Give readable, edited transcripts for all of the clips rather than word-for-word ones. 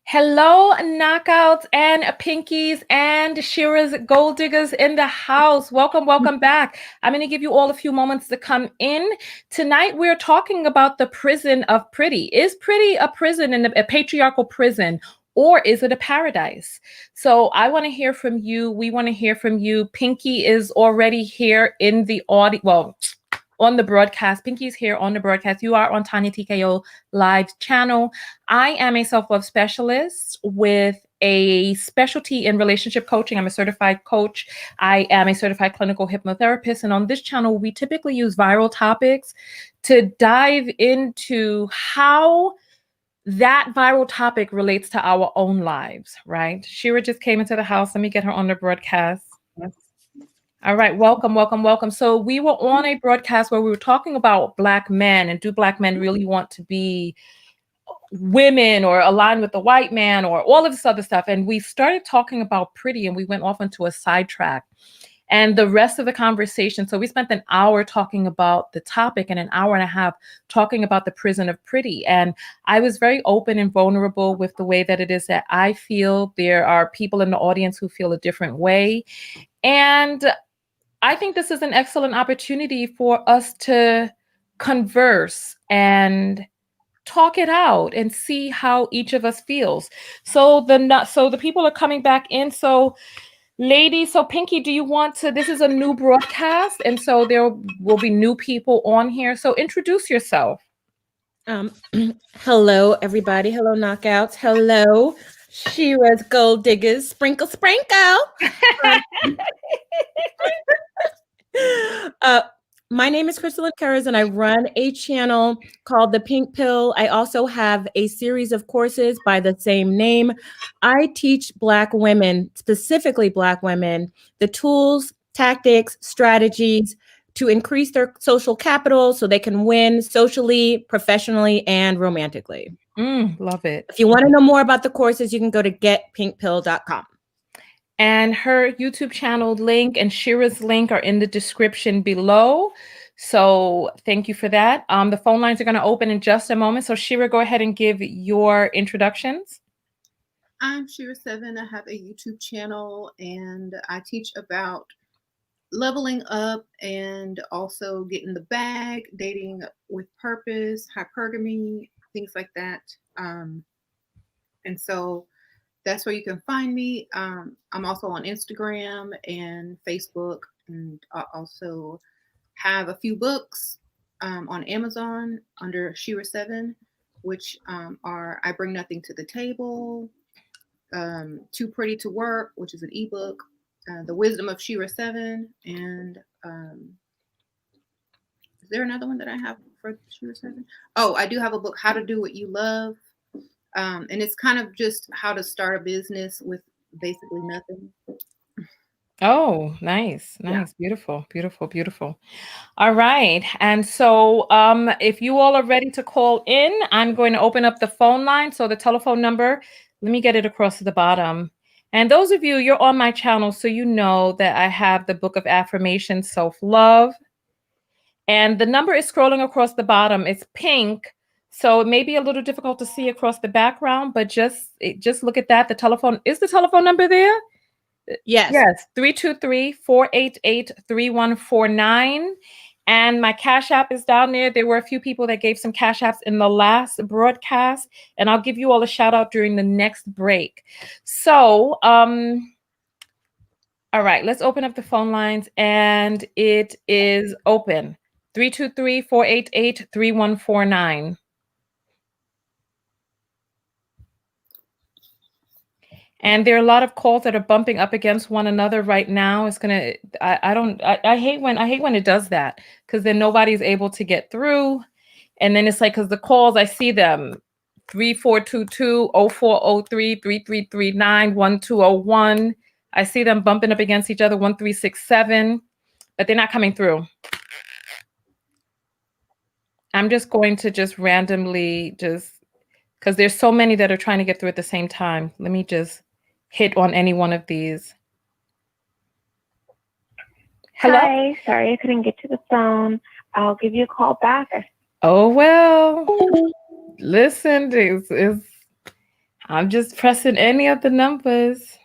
Hello, knockouts and pinkies and Shera's gold diggers in the house. Welcome, welcome back. I'm going to give you all a few moments to come in. Tonight, we're talking about the prison of Pretty. Is Pretty a prison and a patriarchal prison, or is it a paradise? So I want to hear from you. We want to hear from you. Pinky is already here in the audio. Well, on the broadcast. Pinky's here on the broadcast. You are on Tanya TKO Live channel. I am a self-love specialist with a specialty in relationship coaching. I'm a certified coach. I am a certified clinical hypnotherapist. And on this channel, we typically use viral topics to dive into how that viral topic relates to our own lives, right? Shera just came into the house. Let me get her on the broadcast. All right, welcome, welcome, welcome. So we were on a broadcast where we were talking about Black men and do Black men really want to be women or align with the white man or all of this other stuff. And we started talking about Pretty and we went off into a sidetrack. And the rest of the conversation, so we spent an hour talking about the topic and an hour and a half talking about the prison of Pretty. And I was very open and vulnerable with the way that it is that I feel. There are people in the audience who feel a different way. And I think this is an excellent opportunity for us to converse and talk it out and see how each of us feels. So the people are coming back in. So ladies, so Pinky, do you want to, this is a new broadcast, and so there will be new people on here. So introduce yourself. Hello, everybody. Hello, knockouts. Hello, Shera's gold diggers. Sprinkle, sprinkle. My name is Crystal Curris, and I run a channel called The Pink Pill. I also have a series of courses by the same name. I teach Black women, specifically Black women, the tools, tactics, strategies to increase their social capital so they can win socially, professionally, and romantically. Love it. If you want to know more about the courses, you can go to getpinkpill.com. And her YouTube channel link and Shera's link are in the description below. So thank you for that. The phone lines are going to open in just a moment. So Shera, go ahead and give your introductions. I'm SheraSeven1. I have a YouTube channel and I teach about leveling up and also getting the bag, dating with purpose, hypergamy, things like that. And so that's where you can find me. I'm also on Instagram and Facebook, and I also have a few books on Amazon under SheraSeven, which are I Bring Nothing to the Table, Too Pretty to Work, which is an ebook, The Wisdom of SheraSeven, and is there another one that I have for SheraSeven? Oh, I do have a book, How to Do What You Love. And it's kind of just how to start a business with basically nothing. Oh, nice. Yeah. Beautiful, beautiful, beautiful. All right. And so if you all are ready to call in, I'm going to open up the phone line. So the telephone number, let me get it across to the bottom. And those of you, you're on my channel, so you know that I have the Book of Affirmations, Self-Love. And the number is scrolling across the bottom. It's pink. So it may be a little difficult to see across the background, but just look at that. The telephone, is the telephone number there? Yes. Yes, 323-488-3149. And my Cash App is down there. There were a few people that gave some Cash Apps in the last broadcast, and I'll give you all a shout out during the next break. So, all right, let's open up the phone lines, and it is open. 323-488-3149. And there are a lot of calls that are bumping up against one another right now. It's gonna. I hate when it does that, because then nobody's able to get through, and then it's like, because the calls, I see them 3422-0403-3339-1201. I see them bumping up against each other 1367, but they're not coming through. I'm just going to randomly because there's so many that are trying to get through at the same time. Let me just hit on any one of these. Hello? Hi, sorry I couldn't get to the phone. I'll give you a call back. Oh, well, listen, I'm just pressing any of the numbers.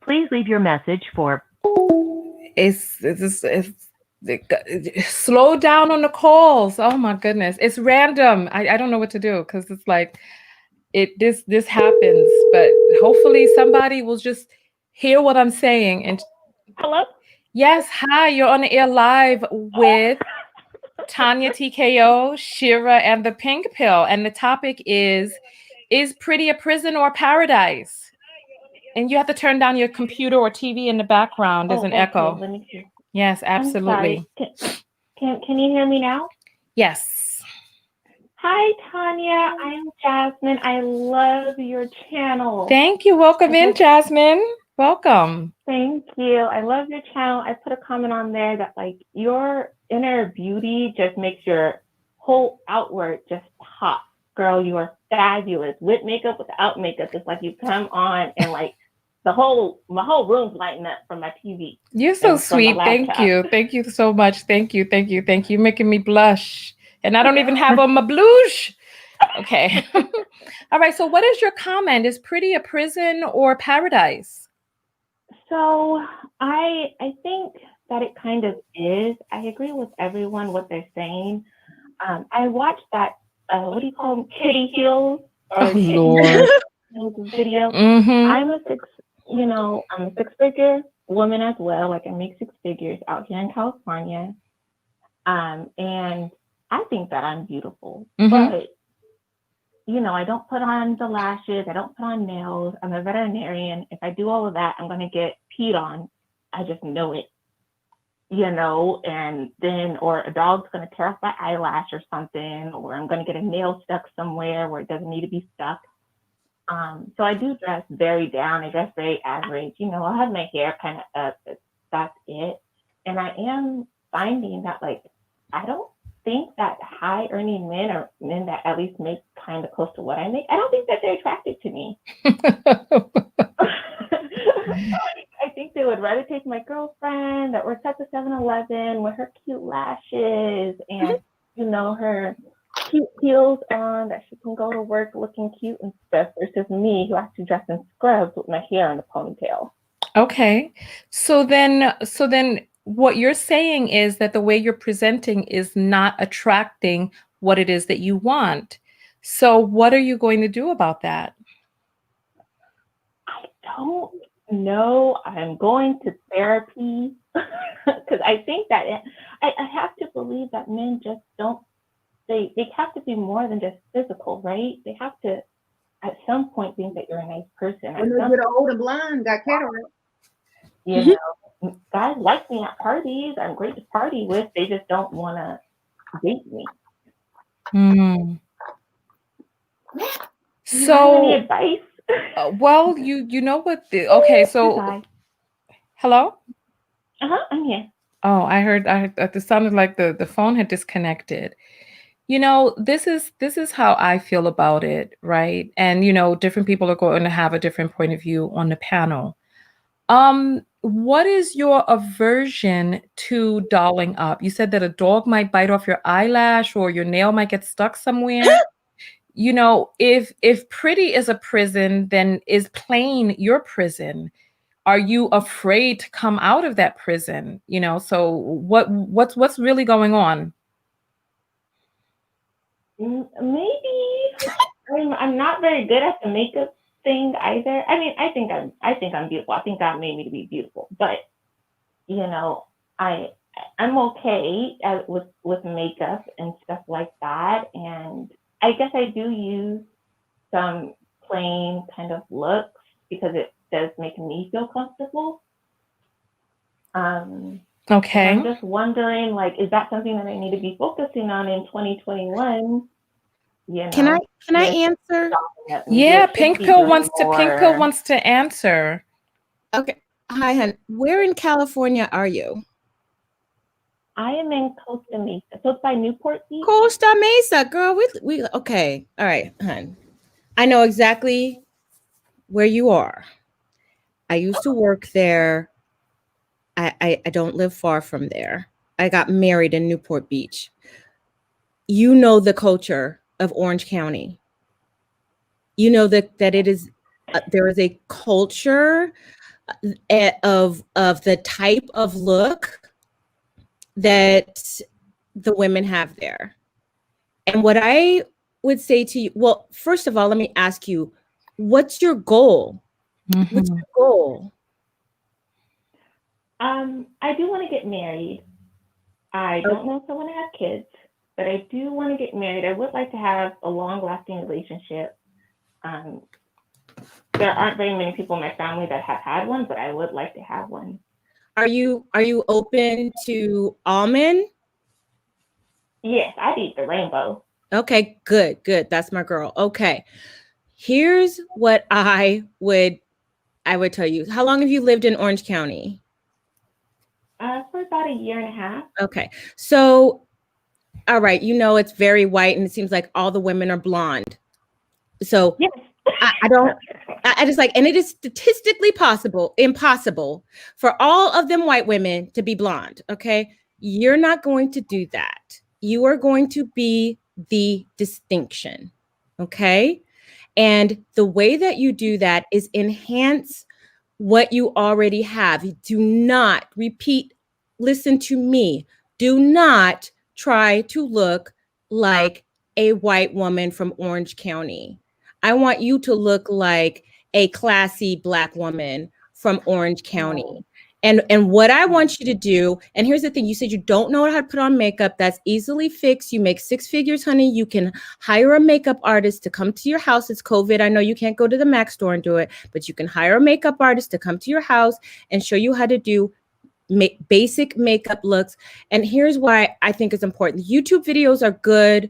Please leave your message for. It's slow down on the calls. Oh my goodness. It's random. I don't know what to do because it's like this happens, but hopefully somebody will just hear what I'm saying. And Hello? yes, hi, you're on the air live with Tanya TKO, Shera, and the Pink Pill. And the topic is pretty a prison or paradise? And you have to turn down your computer or TV in the background. There's an echo. Let me see. Yes, I'm absolutely. sorry. Can you hear me now? Yes. Hi, Tanya. I'm Jasmine. I love your channel. Thank you. Welcome in, Jasmine. Welcome. Thank you. I love your channel. I put a comment on there that like your inner beauty just makes your whole outward just pop. Girl, you are fabulous. With makeup, without makeup, it's like you come on and like my whole room's lighting up from my TV. You're so sweet. Thank you. Thank you so much. Thank you. Thank you. Thank you. You're making me blush. And I don't even have on my blush. Okay. All right. So what is your comment? Is pretty a prison or paradise? So I think that it kind of is. I agree with everyone what they're saying. I watched that what do you call them? Kitty heels or Lord. video. Mm-hmm. I'm a six-figure woman as well. Like I make six figures out here in California. And I think that I'm beautiful. Mm-hmm. But I don't put on the lashes, I don't put on nails. I'm a veterinarian. If I do all of that, I'm gonna get peed on. I just know it. And then or a dog's gonna tear off my eyelash or something, or I'm gonna get a nail stuck somewhere where it doesn't need to be stuck. So I do dress very down. I dress very average. I'll have my hair kind of up, but that's it. And I am finding that like I don't think that high earning men or men that at least make kind of close to what I make, I don't think that they're attracted to me. I think they would rather take my girlfriend that works at the 7-Eleven with her cute lashes and her cute heels on, that she can go to work looking cute and stuff, versus me who has to dress in scrubs with my hair in a ponytail. Okay. So then what you're saying is that the way you're presenting is not attracting what it is that you want. So what are you going to do about that? I don't know. I'm going to therapy because I think that I have to believe that men just don't, they have to be more than just physical, right? They have to at some point think that you're a nice person. When they get old and blind, got cataract. Guys like me at parties. I'm great to party with. They just don't want to date me. So, any advice? Well, you know what? Okay, so hello. I'm here. Oh, I heard. It sounded like the phone had disconnected. This is how I feel about it, right? And different people are going to have a different point of view on the panel. What is your aversion to dolling up? You said that a dog might bite off your eyelash or your nail might get stuck somewhere. If pretty is a prison, then is plain your prison. Are you afraid to come out of that prison? So what's really going on? Maybe I'm not very good at the makeup thing either. I mean, I think I'm beautiful. I think God made me to be beautiful, but I'm okay with makeup and stuff like that. And I guess I do use some plain kind of looks because it does make me feel comfortable. Okay. I'm just wondering, like, is that something that I need to be focusing on in 2021? Can I answer? Yeah, Pink Pill wants to answer. Okay. Hi, hon. Where in California are you? I am in Costa Mesa. So it's by Newport Beach. Costa Mesa, girl. We okay. All right, hon. I know exactly where you are. I used to work there. I don't live far from there. I got married in Newport Beach. You know the culture of Orange County. You know that it is there is a culture of the type of look that the women have there. And what I would say to you, well, first of all, let me ask you, what's your goal? What's your goal? I do want to get married. I don't know if I want to have kids, but I do want to get married. I would like to have a long-lasting relationship. There aren't very many people in my family that have had one, but I would like to have one. Are you open to almond? Yes, I'd eat the rainbow. Okay, good. That's my girl. Okay. Here's what I would tell you. How long have you lived in Orange County? For about a year and a half. Okay. So, all right, it's very white and it seems like all the women are blonde. So yes. I just like, and it is statistically impossible for all of them white women to be blonde. Okay. You're not going to do that. You are going to be the distinction. Okay. And the way that you do that is enhance what you already have. Do not listen to me. Do not try to look like a white woman from Orange County. I want you to look like a classy Black woman from Orange County. Oh. And what I want you to do, and here's the thing, you said you don't know how to put on makeup. That's easily fixed. You make 6 figures, honey. You can hire a makeup artist to come to your house. It's COVID. I know you can't go to the Mac store and do it, but you can hire a makeup artist to come to your house and show you how to do basic makeup looks. And here's why I think it's important. YouTube videos are good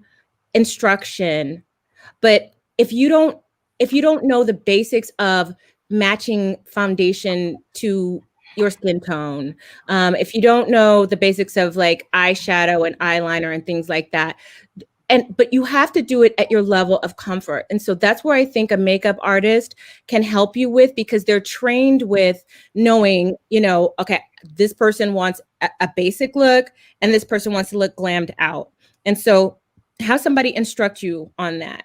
instruction, but if you don't know the basics of matching foundation to your skin tone, if you don't know the basics of like eyeshadow and eyeliner and things like that, but you have to do it at your level of comfort. And so that's where I think a makeup artist can help you with, because they're trained with knowing, okay, this person wants a basic look and this person wants to look glammed out. And so have somebody instruct you on that.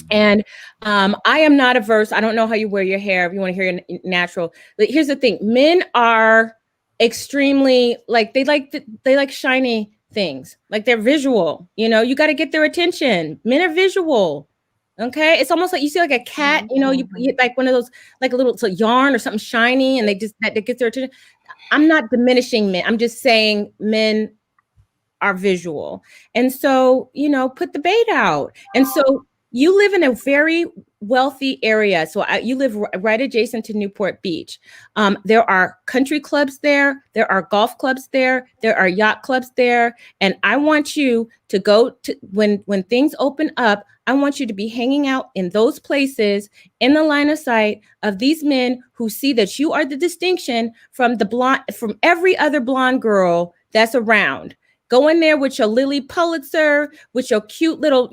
And I am not averse. I don't know how you wear your hair. If you want to hear your natural, but here's the thing: men are extremely they like shiny things. Like they're visual. You got to get their attention. Men are visual. Okay, it's almost like you see like a cat. You like one of those like a little yarn or something shiny, and that gets their attention. I'm not diminishing men. I'm just saying men are visual, and so put the bait out, and so. You live in a very wealthy area. So you live right adjacent to Newport Beach. There are country clubs there. There are golf clubs there. There are yacht clubs there. And I want you to go to, when things open up, I want you to be hanging out in those places in the line of sight of these men who see that you are the distinction from from every other blonde girl that's around. Go in there with your Lily Pulitzer, with your cute little,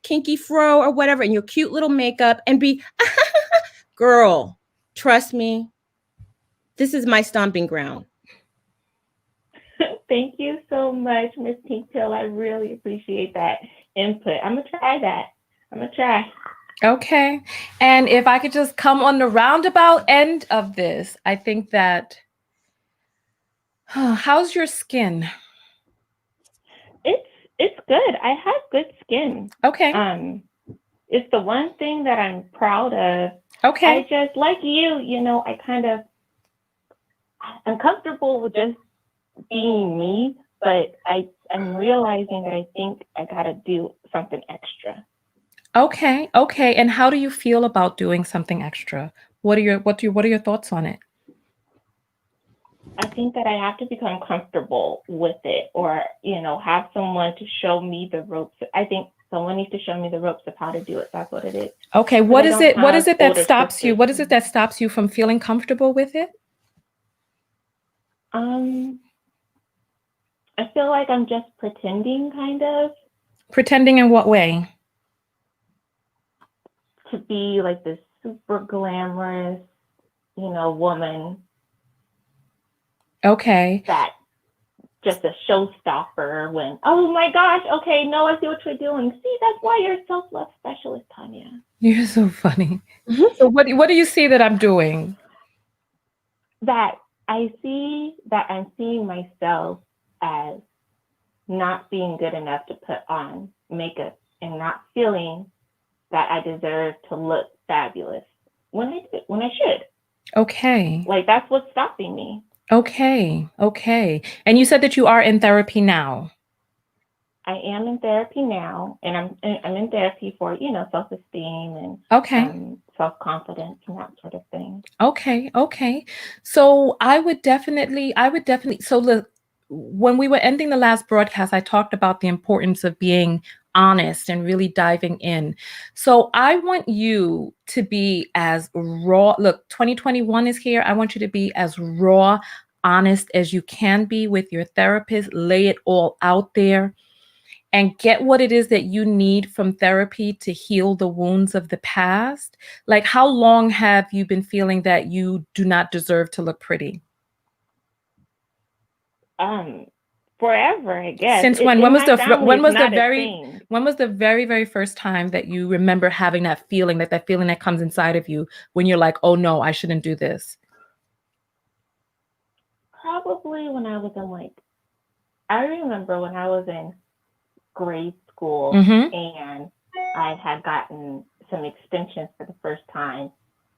kinky fro or whatever, and your cute little makeup, and be girl, trust me, this is my stomping ground. Thank you so much, Miss Pink Pill. I really appreciate that input. I'm gonna try that. Okay. And if I could just come on the roundabout end of this, I think that how's your skin? It's good. I have good skin. Okay. It's the one thing that I'm proud of. Okay. I just, like you, I'm comfortable with just being me, but I'm realizing that I think I gotta do something extra. Okay. And how do you feel about doing something extra? What are your thoughts on it? I think that I have to become comfortable with it, or, have someone to show me the ropes. I think someone needs to show me the ropes of how to do it. That's what it is. Okay. What is it that stops you? What is it that stops you from feeling comfortable with it? I feel like I'm just pretending, kind of. Pretending in what way? To be like this super glamorous, woman. Okay. That just a showstopper when, oh my gosh, okay, no, I see what you're doing. See, that's why you're a self-love specialist, Tanya. You're so funny. So what do you see that I'm doing? That I see that I'm seeing myself as not being good enough to put on makeup and not feeling that I deserve to look fabulous when I should. Okay. Like, that's what's stopping me. Okay. And you said that you are in therapy now. I am in therapy now, and I'm in therapy for, self-esteem and self-confidence and that sort of thing. Okay. So I would definitely, so look, when we were ending the last broadcast, I talked about the importance of being honest and really diving in. So I want you to be as raw. Look, 2021 is here. I want you to be as raw, honest as you can be with your therapist. Lay it all out there and get what it is that you need from therapy to heal the wounds of the past. Like, how long have you been feeling that you do not deserve to look pretty? Forever, I guess. Since when? When was the very, very first time that you remember having that feeling that comes inside of you when you're like, oh no, I shouldn't do this? Probably when I was I remember when I was in grade school, and I had gotten some extensions for the first time,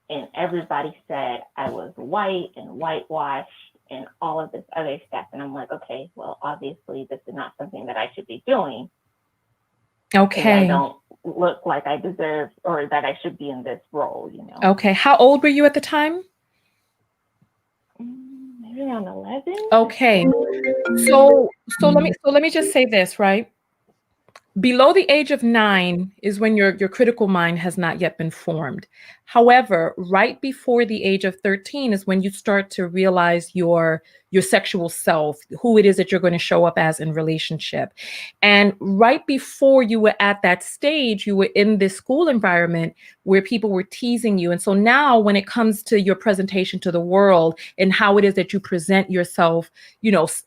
and everybody said I was white and whitewashed and all of this other stuff, and I'm like, okay, well, obviously this is not something that I should be doing. Okay. I don't look like I deserve or that I should be in this role, Okay. How old were you at the time? Maybe around 11. Okay. So let me just say this, right? Below the age of 9 is when your critical mind has not yet been formed. However, right before the age of 13 is when you start to realize your sexual self, who it is that you're going to show up as in relationship. And right before you were at that stage, you were in this school environment where people were teasing you. And so now when it comes to your presentation to the world and how it is that you present yourself,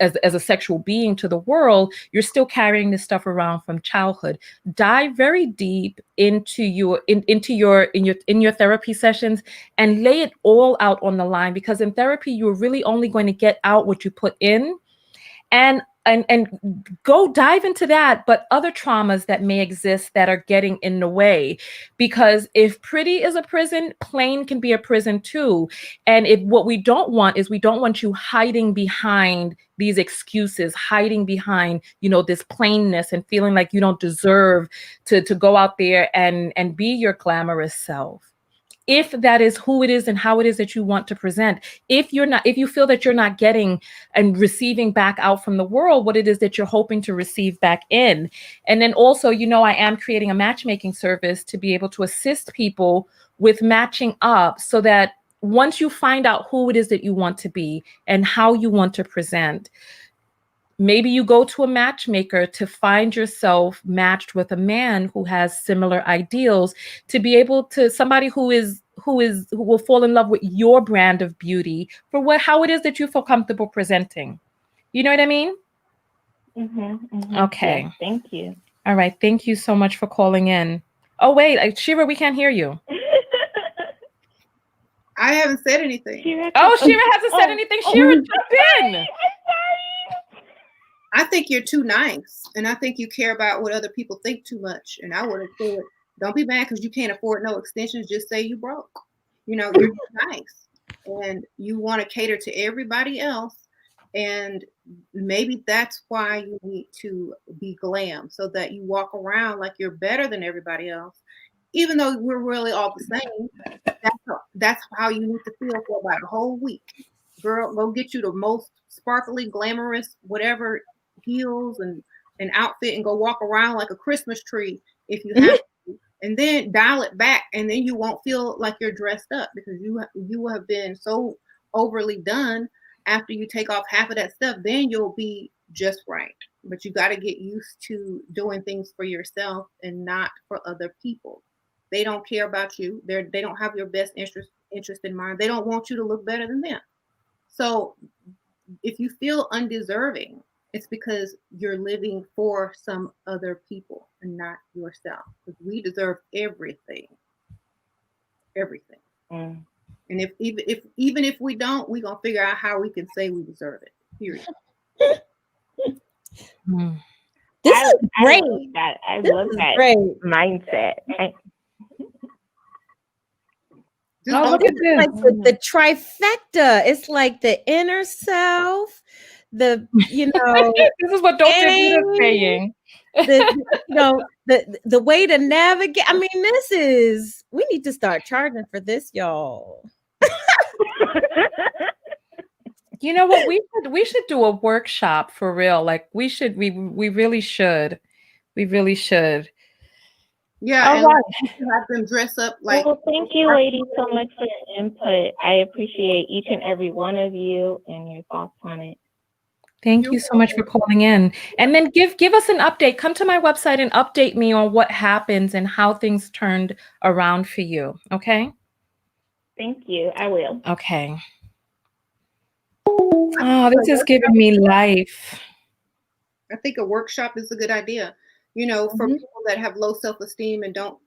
as a sexual being to the world, you're still carrying this stuff around from childhood. Dive very deep into your therapy sessions and lay it all out on the line, because in therapy you're really only going to get out what you put in. And go dive into that, but other traumas that may exist that are getting in the way. Because if pretty is a prison, plain can be a prison too. And if what we don't want you hiding behind these excuses, hiding behind, this plainness and feeling like you don't deserve to go out there and be your glamorous self. If that is who it is and how it is that you want to present, if you feel that you're not getting and receiving back out from the world what it is that you're hoping to receive back in. And then also, I am creating a matchmaking service to be able to assist people with matching up, so that once you find out who it is that you want to be and how you want to present, maybe you go to a matchmaker to find yourself matched with a man who has similar ideals, to be able to somebody who will fall in love with your brand of beauty for how it is that you feel comfortable presenting. You know what I mean? Okay. Yes, thank you. All right. Thank you so much for calling in. Oh, wait, Shera, we can't hear you. I haven't said anything. Shera hasn't said anything. Shera, jump in. I think you're too nice, and I think you care about what other people think too much. And I would have said, don't be mad because you can't afford no extensions. Just say you broke. You're too nice, and you want to cater to everybody else. And maybe that's why you need to be glam, so that you walk around like you're better than everybody else, even though we're really all the same. That's how you need to feel for about a whole week. Girl, go get you the most sparkly, glamorous, whatever heels and an outfit, and go walk around like a Christmas tree if you have to, and then dial it back, and then you won't feel like you're dressed up, because you have been so overly done. After you take off half of that stuff, then you'll be just right. But you got to get used to doing things for yourself and not for other people. They don't care about you. They don't have your best interest in mind. They don't want you to look better than them. So if you feel undeserving, It's because you're living for some other people and not yourself. Because we deserve everything. Everything. Mm. And even if we don't, we're gonna figure out how we can say we deserve it. Period. This is great. I love that Great. mindset. Oh, look at this. Like the trifecta. It's like the inner self, the This is what Dr. Buddha is saying. the way to navigate. I mean, we need to start charging for this, y'all. You know what? We should do a workshop for real. Like we really should. We really should. Yeah, all and right. have them dress up like. Well, thank you, ladies, so much for your input. I appreciate each and every one of you and your thoughts on it. Thank you so much for calling in. And then give us an update. Come to my website and update me on what happens and how things turned around for you. Okay? Thank you. I will. Okay. Oh, this is giving me life. I think a workshop is a good idea. For people that have low self-esteem and don't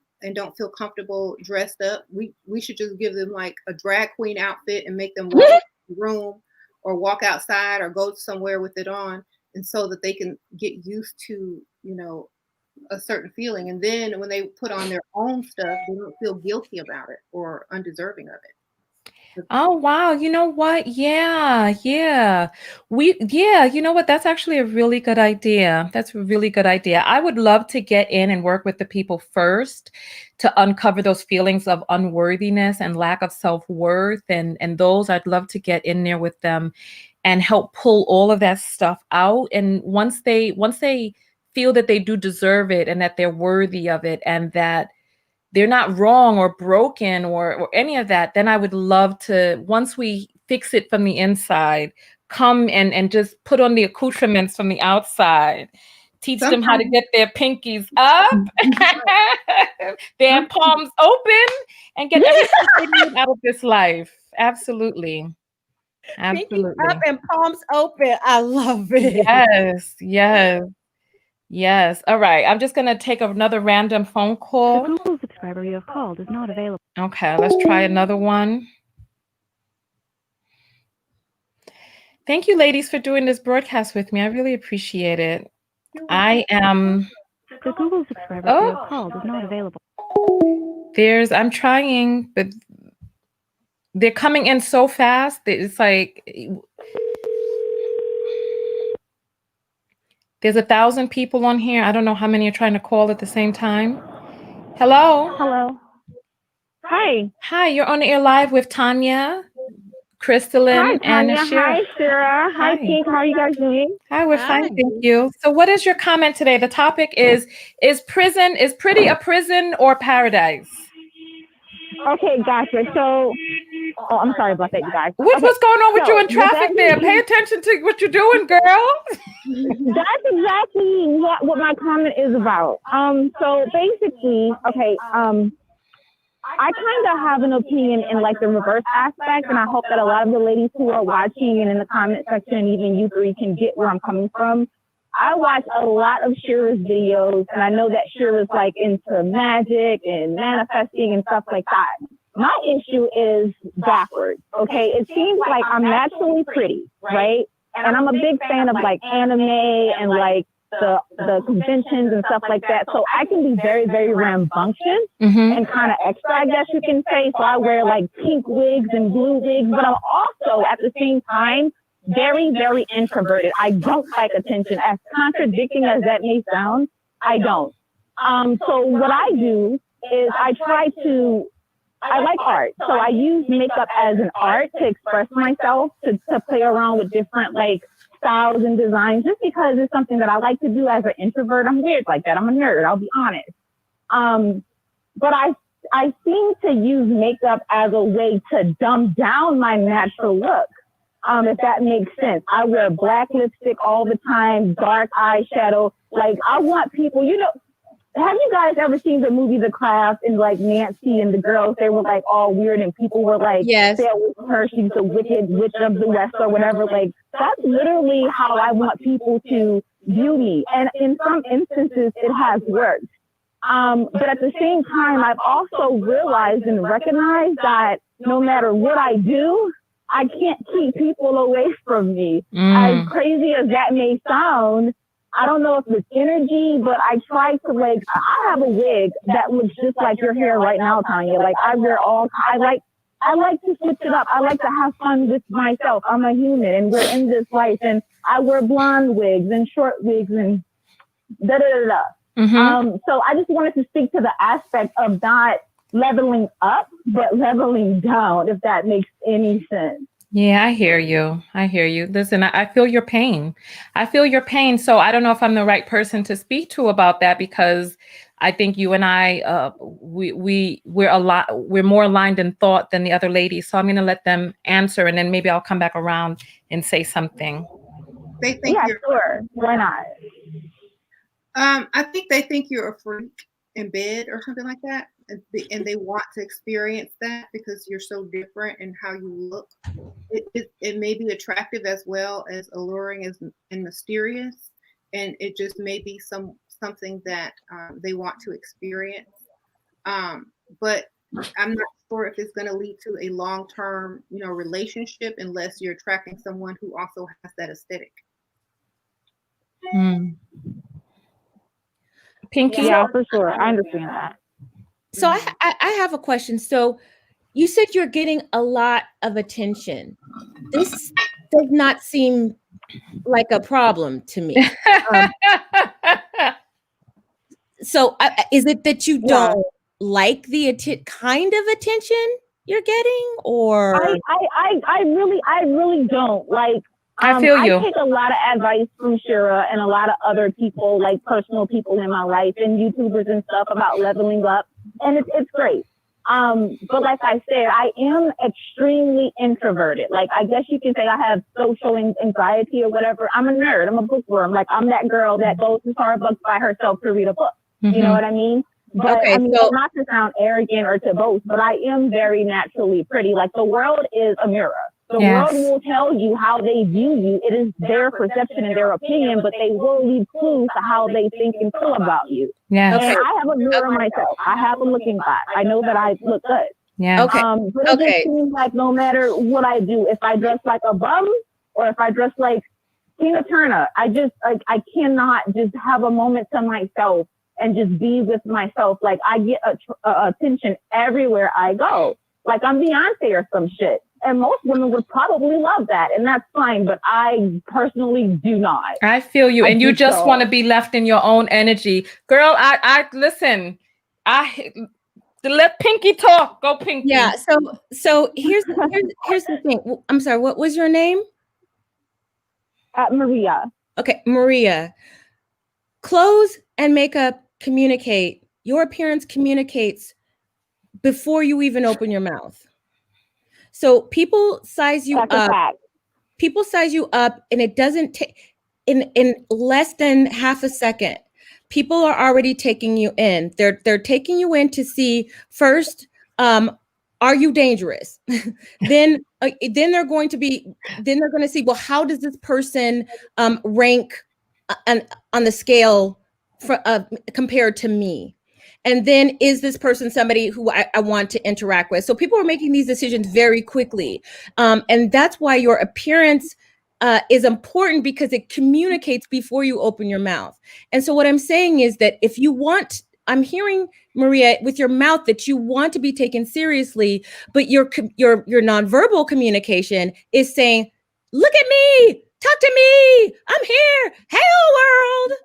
feel comfortable dressed up, we should just give them like a drag queen outfit and make them walk in the room or walk outside or go somewhere with it on, and so that they can get used to, a certain feeling. And then when they put on their own stuff, they don't feel guilty about it or undeserving of it. Oh, wow. You know what? Yeah. You know what? That's actually a really good idea. That's a really good idea. I would love to get in and work with the people first to uncover those feelings of unworthiness and lack of self-worth. And those, I'd love to get in there with them and help pull all of that stuff out. And once they feel that they do deserve it and that they're worthy of it and that they're not wrong or broken or any of that, then I would love to, once we fix it from the inside, come and just put on the accoutrements from the outside, teach them how to get their pinkies up, their palms open, and get everything they need out of this life. Absolutely. Pinkies up and palms open. I love it. Yes. All right. I'm just going to take another random phone call. The Google subscriber you have called is not available. Okay, let's try another one. Thank you, ladies, for doing this broadcast with me. I really appreciate it. I am... The Google subscriber you have called is not available. I'm trying, but they're coming in so fast. It's like... There's 1,000 people on here. I don't know how many are trying to call at the same time. Hello. Hi, you're on the air live with Tanya, Crystalline, and Shera. Hi, Shera. Hi, Pink. How are you guys doing? Hi, we're fine, thank you. So what is your comment today? The topic is pretty a prison or paradise? Okay, gotcha. So, I'm sorry about that, you guys. What's going on with you in traffic there? Pay attention to what you're doing, girl. That's exactly what my comment is about. So basically, okay, I kind of have an opinion in like the reverse aspect, and I hope that a lot of the ladies who are watching and in the comment section, and even you three, can get where I'm coming from. I watch a lot of Shera's videos, and I know that Shera's like into magic and manifesting and stuff like that. My issue is backwards, okay? It seems like I'm naturally pretty, right? And I'm a big fan of like anime and like the conventions and stuff like that. So I can be very, very rambunctious and kind of extra, I guess you can say. So I wear like pink wigs and blue wigs, but I'm also at the same time very, very introverted. I don't like attention. As contradicting as that may sound, I don't. So what I do is I like art. So I use makeup as an art to express myself, to play around with different like styles and designs, just because it's something that I like to do as an introvert. I'm weird like that. I'm a nerd, I'll be honest. But I seem to use makeup as a way to dumb down my natural look. If that makes sense. I wear black lipstick all the time, dark eyeshadow. Like I want people, have you guys ever seen the movie The Craft, and like Nancy and the girls, they were like all weird and people were like, Yes. stay away from her, she's the wicked witch of the West or whatever. Like, that's literally how I want people to view me. And in some instances, it has worked. But at the same time, I've also realized and recognized that no matter what I do, I can't keep people away from me. As crazy as that may sound, I don't know if it's energy, but I try to like, I have a wig that looks just like your hair right now, Tanya. Like I like to switch it up. I like to have fun with myself. I'm a human and we're in this life, and I wear blonde wigs and short wigs and da-da-da-da. So I just wanted to speak to the aspect of not leveling up, but leveling down, if that makes any sense. Yeah, I hear you. I hear you. Listen, I feel your pain. I feel your pain. So I don't know if I'm the right person to speak to about that, because I think you and I, we're a lot, we're more aligned in thought than the other ladies. So I'm going to let them answer, and then maybe I'll come back around and say something. They think Yeah, sure. Why not? I think they think you're a freak in bed or something like that, and they want to experience that because you're so different in how you look. It may be attractive as well as alluring and mysterious, and it just may be something that they want to experience. But I'm not sure if it's going to lead to a long-term, relationship unless you're attracting someone who also has that aesthetic. Pinky? Yeah, for sure. I understand that. So I have a question. So you said you're getting a lot of attention. This does not seem like a problem to me. So is it that you don't like the kind of attention you're getting, or? I really don't like. I feel you. I take a lot of advice from Shera and a lot of other people, like personal people in my life and YouTubers and stuff, about leveling up, and it's great. But like I said, I am extremely introverted. Like, I guess you can say I have social anxiety or whatever. I'm a nerd. I'm a bookworm. Like, I'm that girl that goes to Starbucks by herself to read a book. You know what I mean? But Okay, I mean, not to sound arrogant or to boast, but I am very naturally pretty. Like, the world is a mirror. The world will tell you how they view you. It is their perception and their opinion, but they will leave clues to how they think and feel about you. Yeah. And I have a mirror myself. I have a looking glass. I know that I look good. Yeah. Okay. But it just seems like no matter what I do, if I dress like a bum or if I dress like Tina Turner, I just I cannot just have a moment to myself and just be with myself. Like, I get attention everywhere I go. Like, I'm Beyonce or some shit. And most women would probably love that, and that's fine. But I personally do not. I feel you, and you just want to be left in your own energy, girl. I listen. Let Pinky talk. Go, Pinky. Yeah. So here's the thing. I'm sorry. What was your name? Maria. Okay, Maria. Clothes and makeup communicate. Your appearance communicates before you even open your mouth. So people size you up. People size you up, and it doesn't take in less than half a second. People are already taking you in. They're taking you in to see first, are you dangerous? then they're going to see, well, how does this person rank on the scale compared to me? And then, is this person somebody who I want to interact with? So people are making these decisions very quickly. And that's why your appearance is important, because it communicates before you open your mouth. And so what I'm saying is that if you want, I'm hearing, Maria, with your mouth that you want to be taken seriously, but your nonverbal communication is saying, look at me, talk to me, I'm here, hello world.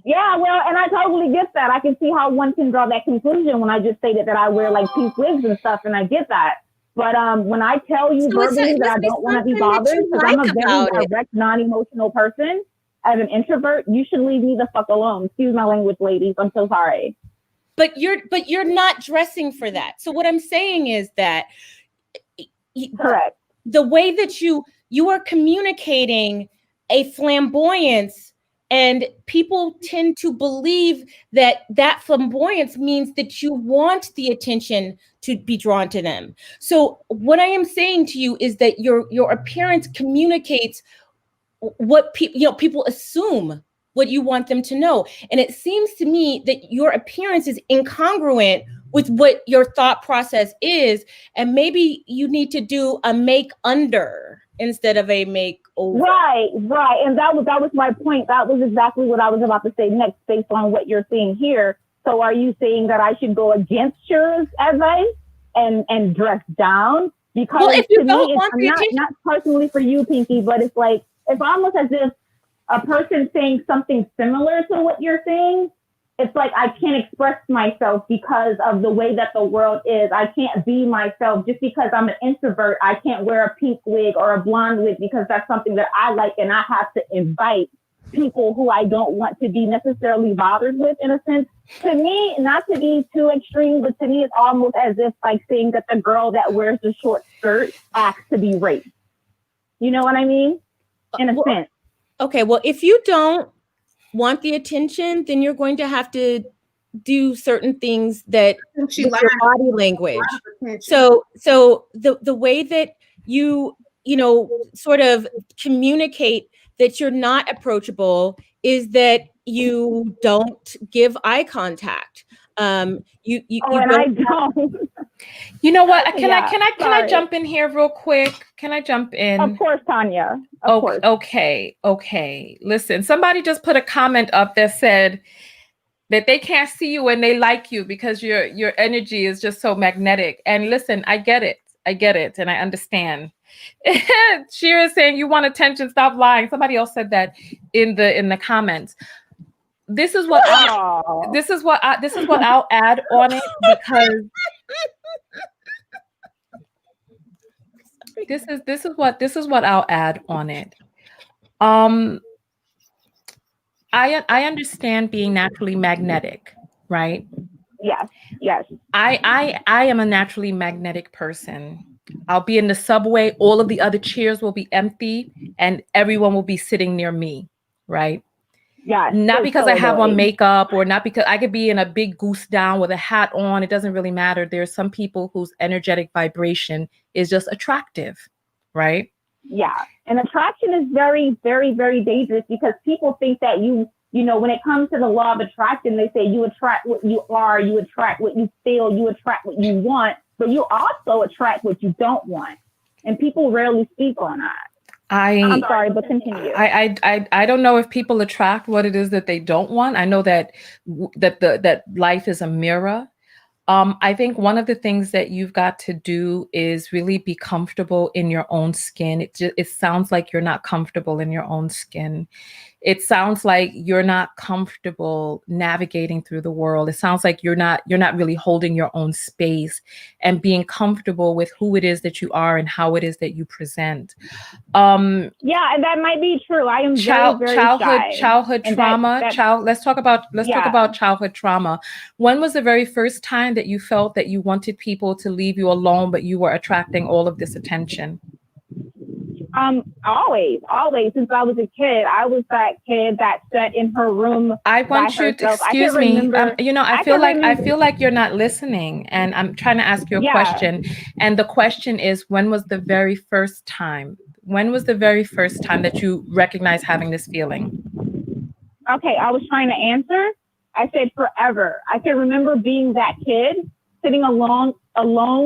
Yeah, well, and I totally get that. I can see how one can draw that conclusion when I just stated that I wear like pink wigs and stuff, and I get that. But when I tell you verbally that I don't want to be bothered, because I'm a very direct, non-emotional person, as an introvert, you should leave me the fuck alone. Excuse my language, ladies. I'm so sorry. But you're not dressing for that. So what I'm saying is that correct. The way that you are communicating a flamboyance And people tend to believe that that flamboyance means that you want the attention to be drawn to them. So what I am saying to you is that your appearance communicates what people assume what you want them to know. And it seems to me that your appearance is incongruent with what your thought process is. And maybe you need to do a make under instead of a make over. Right. And that was my point. That was exactly what I was about to say next, based on what you're saying here. So are you saying that I should go against Shera's advice and dress down? Because well, if you to don't me, want the attention, not personally for you, Pinky, but it's like, it's almost as if a person saying something similar to what you're saying, it's like I can't express myself because of the way that the world is. I can't be myself just because I'm an introvert. I can't wear a pink wig or a blonde wig because that's something that I like, and I have to invite people who I don't want to be necessarily bothered with, in a sense. To me, not to be too extreme, but to me, it's almost as if like saying that the girl that wears the short skirt acts to be raped. You know what I mean? In a sense. Okay, well, if you don't want the attention, then you're going to have to do certain things that with your body language. So the way that you sort of communicate that you're not approachable is that you don't give eye contact. You don't. You know what? Can I jump in here real quick? Can I jump in? Of course, Tanya. Okay. Listen, somebody just put a comment up that said that they can't see you and they like you because your energy is just so magnetic. And listen, I get it, and I understand. Shera is saying you want attention, stop lying. Somebody else said that in the comments. This is what I'll add on it, because this is what I'll add on it. I understand being naturally magnetic, right? Yes. I am a naturally magnetic person. I'll be in the subway, all of the other chairs will be empty and everyone will be sitting near me, right? Yeah. Not because I have on makeup, or not because I could be in a big goose down with a hat on. It doesn't really matter. There's some people whose energetic vibration is just attractive, right? Yeah. And attraction is very, very, very dangerous, because people think that you know, when it comes to the law of attraction, they say you attract what you are, you attract what you feel, you attract what you want, but you also attract what you don't want. And people rarely speak on that. I'm sorry, but continue. I don't know if people attract what it is that they don't want. I know that that life is a mirror. I think one of the things that you've got to do is really be comfortable in your own skin. It sounds like you're not comfortable in your own skin. It sounds like you're not comfortable navigating through the world. It sounds like you're not really holding your own space and being comfortable with who it is that you are and how it is that you present. Yeah, and that might be true. I am very shy. Childhood trauma. Let's talk about childhood trauma. When was the very first time that you felt that you wanted people to leave you alone, but you were attracting all of this attention? Always. Since I was a kid, I was that kid that sat in her room. I want you to excuse me. I feel like you're not listening, and I'm trying to ask you a question. And the question is, when was the very first time? When was the very first time that you recognized having this feeling? Okay, I was trying to answer. I said forever. I can remember being that kid sitting alone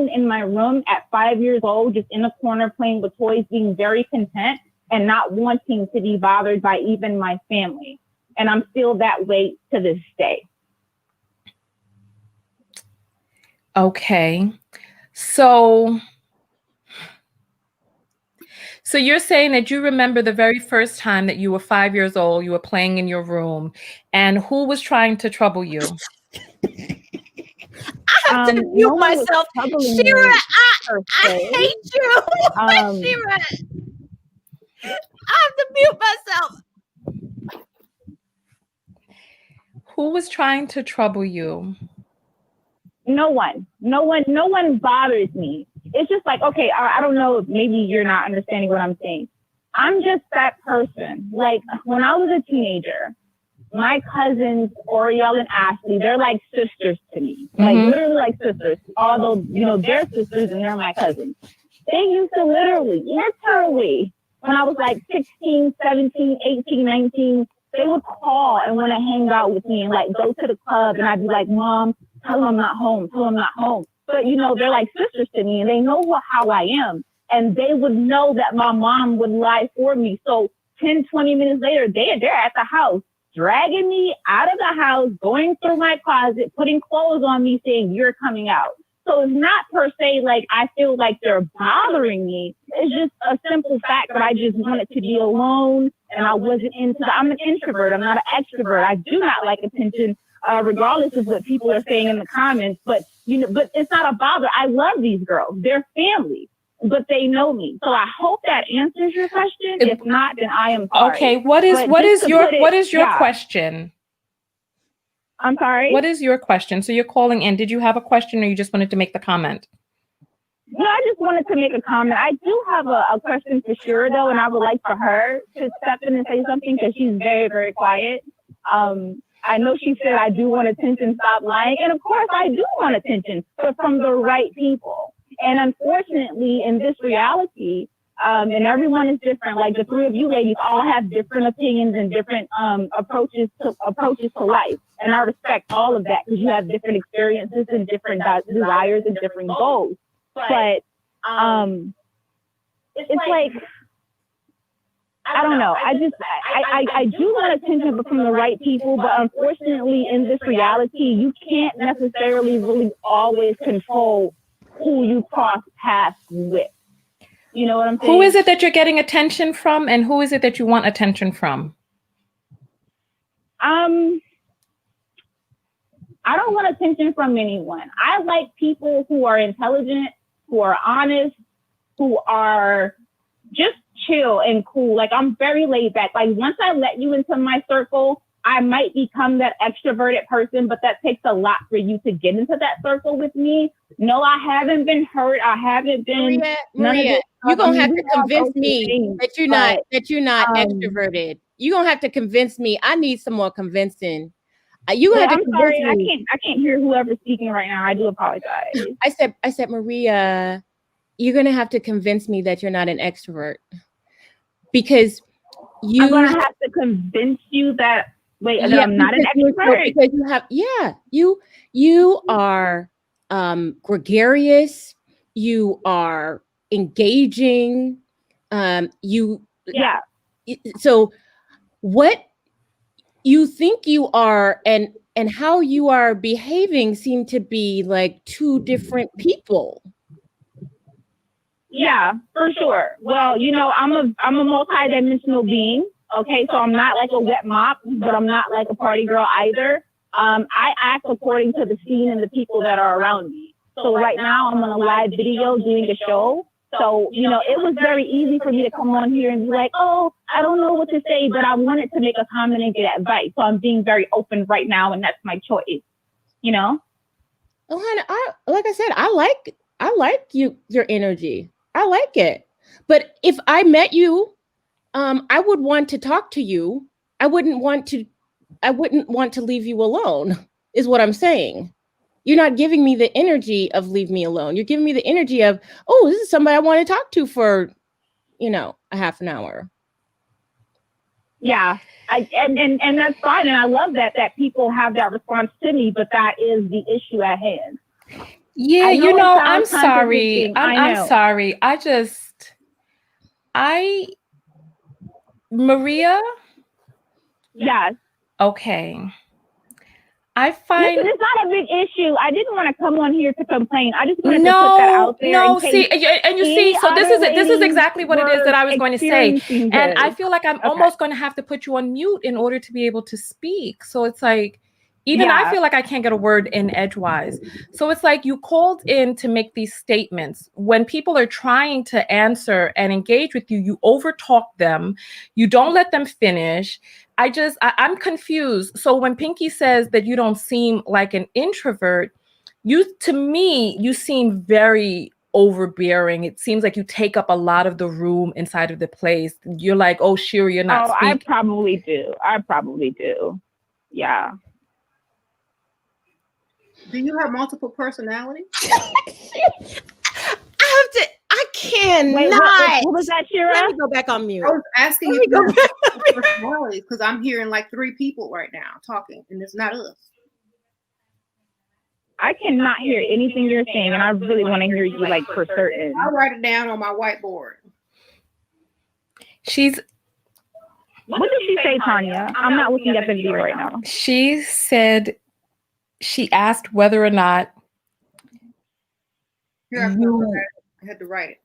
in my room at 5 years old, just in a corner playing with toys, being very content and not wanting to be bothered by even my family. And I'm still that way to this day. Okay. So you're saying that you remember the very first time that you were 5 years old, you were playing in your room, and who was trying to trouble you? I have to mute myself. Shera, I hate you. Shera, I have to mute myself. Who was trying to trouble you? No one bothers me. It's just like, okay, I don't know if maybe you're not understanding what I'm saying. I'm just that person. Like when I was a teenager, my cousins, Oriel and Ashley, they're like sisters to me. Like literally like sisters. Although, you know, they're sisters and they're my cousins. They used to literally, when I was like 16, 17, 18, 19, they would call and want to hang out with me and like go to the club. And I'd be like, Mom, tell them I'm not home. Tell them I'm not home. But, you know, they're like sisters to me and they know how I am. And they would know that my mom would lie for me. So 10, 20 minutes later, they're at the house, dragging me out of the house, going through my closet, putting clothes on me, saying, you're coming out. So it's not per se like I feel like they're bothering me. It's just a simple fact that I just wanted to be alone and I wasn't I'm an introvert. I'm not an extrovert. I do not like attention, regardless of what people are saying in the comments. But, you know, but it's not a bother. I love these girls. They're family, but they know me. So I hope that answers your question. If not, then I am sorry. Okay. What is your question? I'm sorry? What is your question? So you're calling in. Did you have a question or you just wanted to make the comment? No, I just wanted to make a comment. I do have a question for Shera, though, and I would like for her to step in and say something because she's very, very quiet. I know she said, I do want attention, stop lying. And of course, I do want attention, but from the right people. And unfortunately, in this reality, and everyone is different. Like the three of you ladies all have different opinions and different approaches to life. And I respect all of that because you have different experiences and different desires and different goals. But it's like, I don't know. I do want attention from the right people, but unfortunately in this reality, you can't necessarily really always control who you cross paths with. You know what I'm saying? Who is it that you're getting attention from and who is it that you want attention from? I don't want attention from anyone. I like people who are intelligent, who are honest, who are just chill and cool. Like I'm very laid back. Like once I let you into my circle, I might become that extroverted person, but that takes a lot for you to get into that circle with me. No, I haven't been hurt. I haven't been. Maria, you're gonna have to convince me that you're not extroverted. You're gonna have to convince me. I need some more convincing. You have to convince me. I can't hear whoever's speaking right now. I do apologize. I said, Maria, you're gonna have to convince me that you're not an extrovert because I'm gonna have to convince you that. Wait, that I'm not an extrovert because you are gregarious. You are engaging. So what you think you are and how you are behaving seem to be like two different people. Yeah, for sure. Well, you know, I'm a multidimensional being. Okay, so I'm not like a wet mop, but I'm not like a party girl either. I act according to the scene and the people that are around me. So right now I'm on a live video doing a show. So, you know, it was very easy for me to come on here and be like, oh, I don't know what to say, but I wanted to make a comment and get advice. So I'm being very open right now, and that's my choice, you know? Oh, honey, like I said, I like your energy. I like it. But if I met you, I would want to talk to you. I wouldn't want to leave you alone, is what I'm saying. You're not giving me the energy of leave me alone. You're giving me the energy of, oh, this is somebody I want to talk to for, you know, a half an hour. Yeah. And that's fine. And I love that people have that response to me, but that is the issue at hand. Yeah, you know, I'm sorry. I'm sorry. Maria? Yes. Okay. I find it's not a big issue. I didn't want to come on here to complain. I just wanted to put that out there. No, see, and you see, so this is exactly what it is that I was going to say. And I feel like I'm almost going to have to put you on mute in order to be able to speak. So it's like, even I feel like I can't get a word in edgewise. So it's like you called in to make these statements. When people are trying to answer and engage with you, you overtalk them. You don't let them finish. I'm confused. So when Pinky says that you don't seem like an introvert, to me, you seem very overbearing. It seems like you take up a lot of the room inside of the place. You're like, oh, Shera, you're not I speaking. probably do. Yeah. Do you have multiple personalities? I cannot. Wait, what was that, Shera? Let me go back on mute. I was asking if you have multiple personalities because I'm hearing like 3 people right now talking, and it's not us. I cannot hear anything you're saying, and I really want to hear you like for certain. I'll write it down on my whiteboard. What did she say, Tanya? I'm not looking at the video right now. She said, she asked whether or not Here, I had to write it.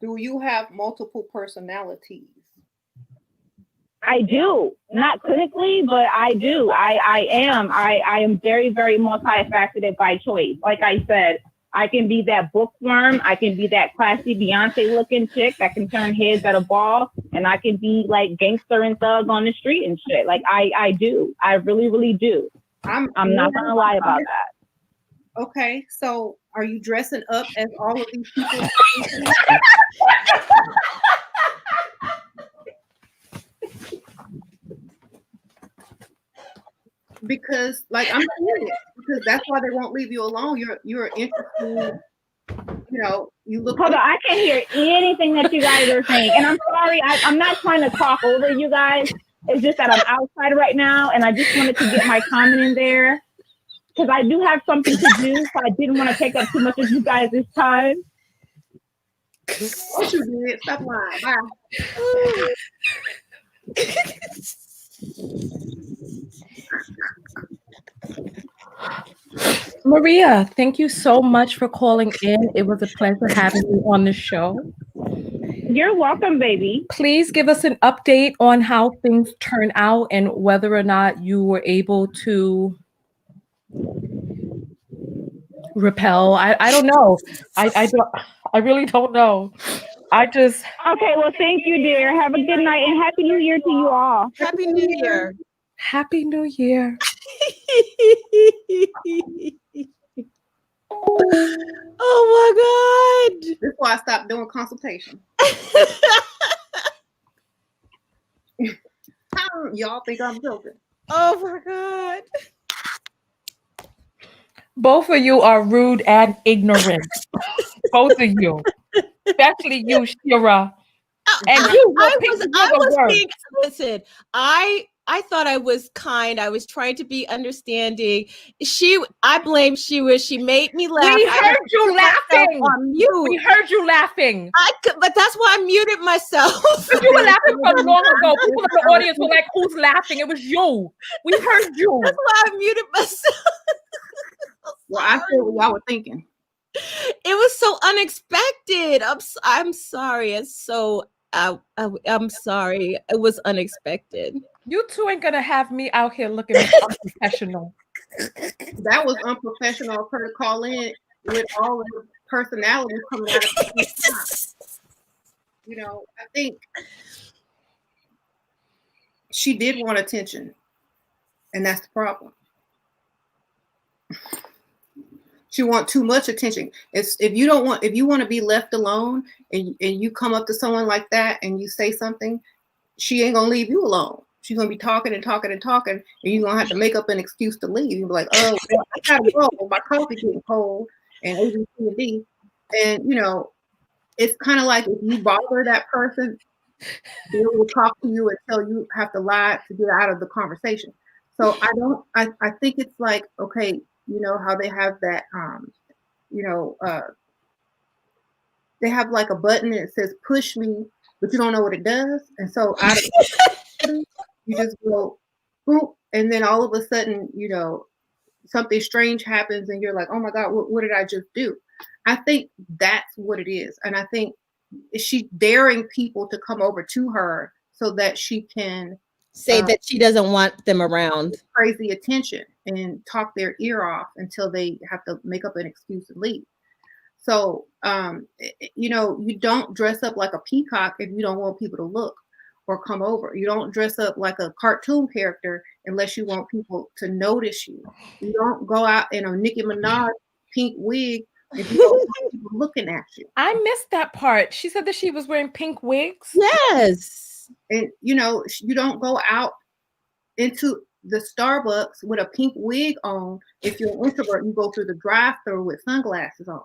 Do you have multiple personalities? I do, not clinically, but I do. I am very, very multifaceted by choice. Like I said, I can be that bookworm. I can be that classy Beyonce looking chick that can turn heads at a ball. And I can be like gangster and thug on the street and shit. Like I do. I really, really do. I'm not going to lie about that. Okay. So are you dressing up as all of these people? Because like I'm serious, because that's why they won't leave you alone. You're interested, you know, you look. Hold on, I can't hear anything that you guys are saying. And I'm sorry, I'm not trying to talk over you guys. It's just that I'm outside right now and I just wanted to get my comment in there. Because I do have something to do, so I didn't want to take up too much of you guys' time. What you did? Stop lying. Bye. Maria, thank you so much for calling in. It was a pleasure having you on the show. You're welcome, baby. Please give us an update on how things turn out and whether or not you were able to repel. I don't know. I really don't know. Okay, well, thank you, dear. Have a good night and Happy New Year to you all. Happy New Year. Happy New Year. Oh my God. This is why I stopped doing consultation. Y'all think I'm joking. Oh my God. Both of you are rude and ignorant. Both of you. Especially you, Shera. And you listen, I thought I was kind. I was trying to be understanding. I blame Shera. She made me laugh. We heard you laughing. On mute. We heard you laughing. But that's why I muted myself. You were laughing from long ago. People in the audience were like, who's laughing? It was you. We heard you. That's why I muted myself. Well, I feel what y'all were thinking. It was so unexpected. I'm sorry. It's so I'm sorry. It was unexpected. You two ain't gonna have me out here looking unprofessional. That was unprofessional of her to call in with all of the personalities coming out of the same time. You know, I think she did want attention, and that's the problem. She wants too much attention. If you want to be left alone and you come up to someone like that and you say something, she ain't gonna leave you alone. She's gonna be talking and talking and talking, and you're gonna have to make up an excuse to leave. You'll be like, oh, well, I gotta go. My coffee getting cold, and A, B, C, and D. And you know, it's kind of like if you bother that person, they will talk to you until you have to lie to get out of the conversation. So I think it's like, okay, you know how they have that, they have like a button that says push me, but you don't know what it does. And so out of you just go, boop, and then all of a sudden, you know, something strange happens and you're like, oh my God, what did I just do? I think that's what it is. And I think she's daring people to come over to her so that she can say that she doesn't want them around. Crazy attention and talk their ear off until they have to make up an excuse and leave. So, you know, you don't dress up like a peacock if you don't want people to look or come over. You don't dress up like a cartoon character unless you want people to notice you. You don't go out in a Nicki Minaj pink wig if you don't want people looking at you. I missed that part. She said that she was wearing pink wigs. Yes. And you don't go out into the Starbucks with a pink wig on. If you're an introvert, you go through the drive-through with sunglasses on.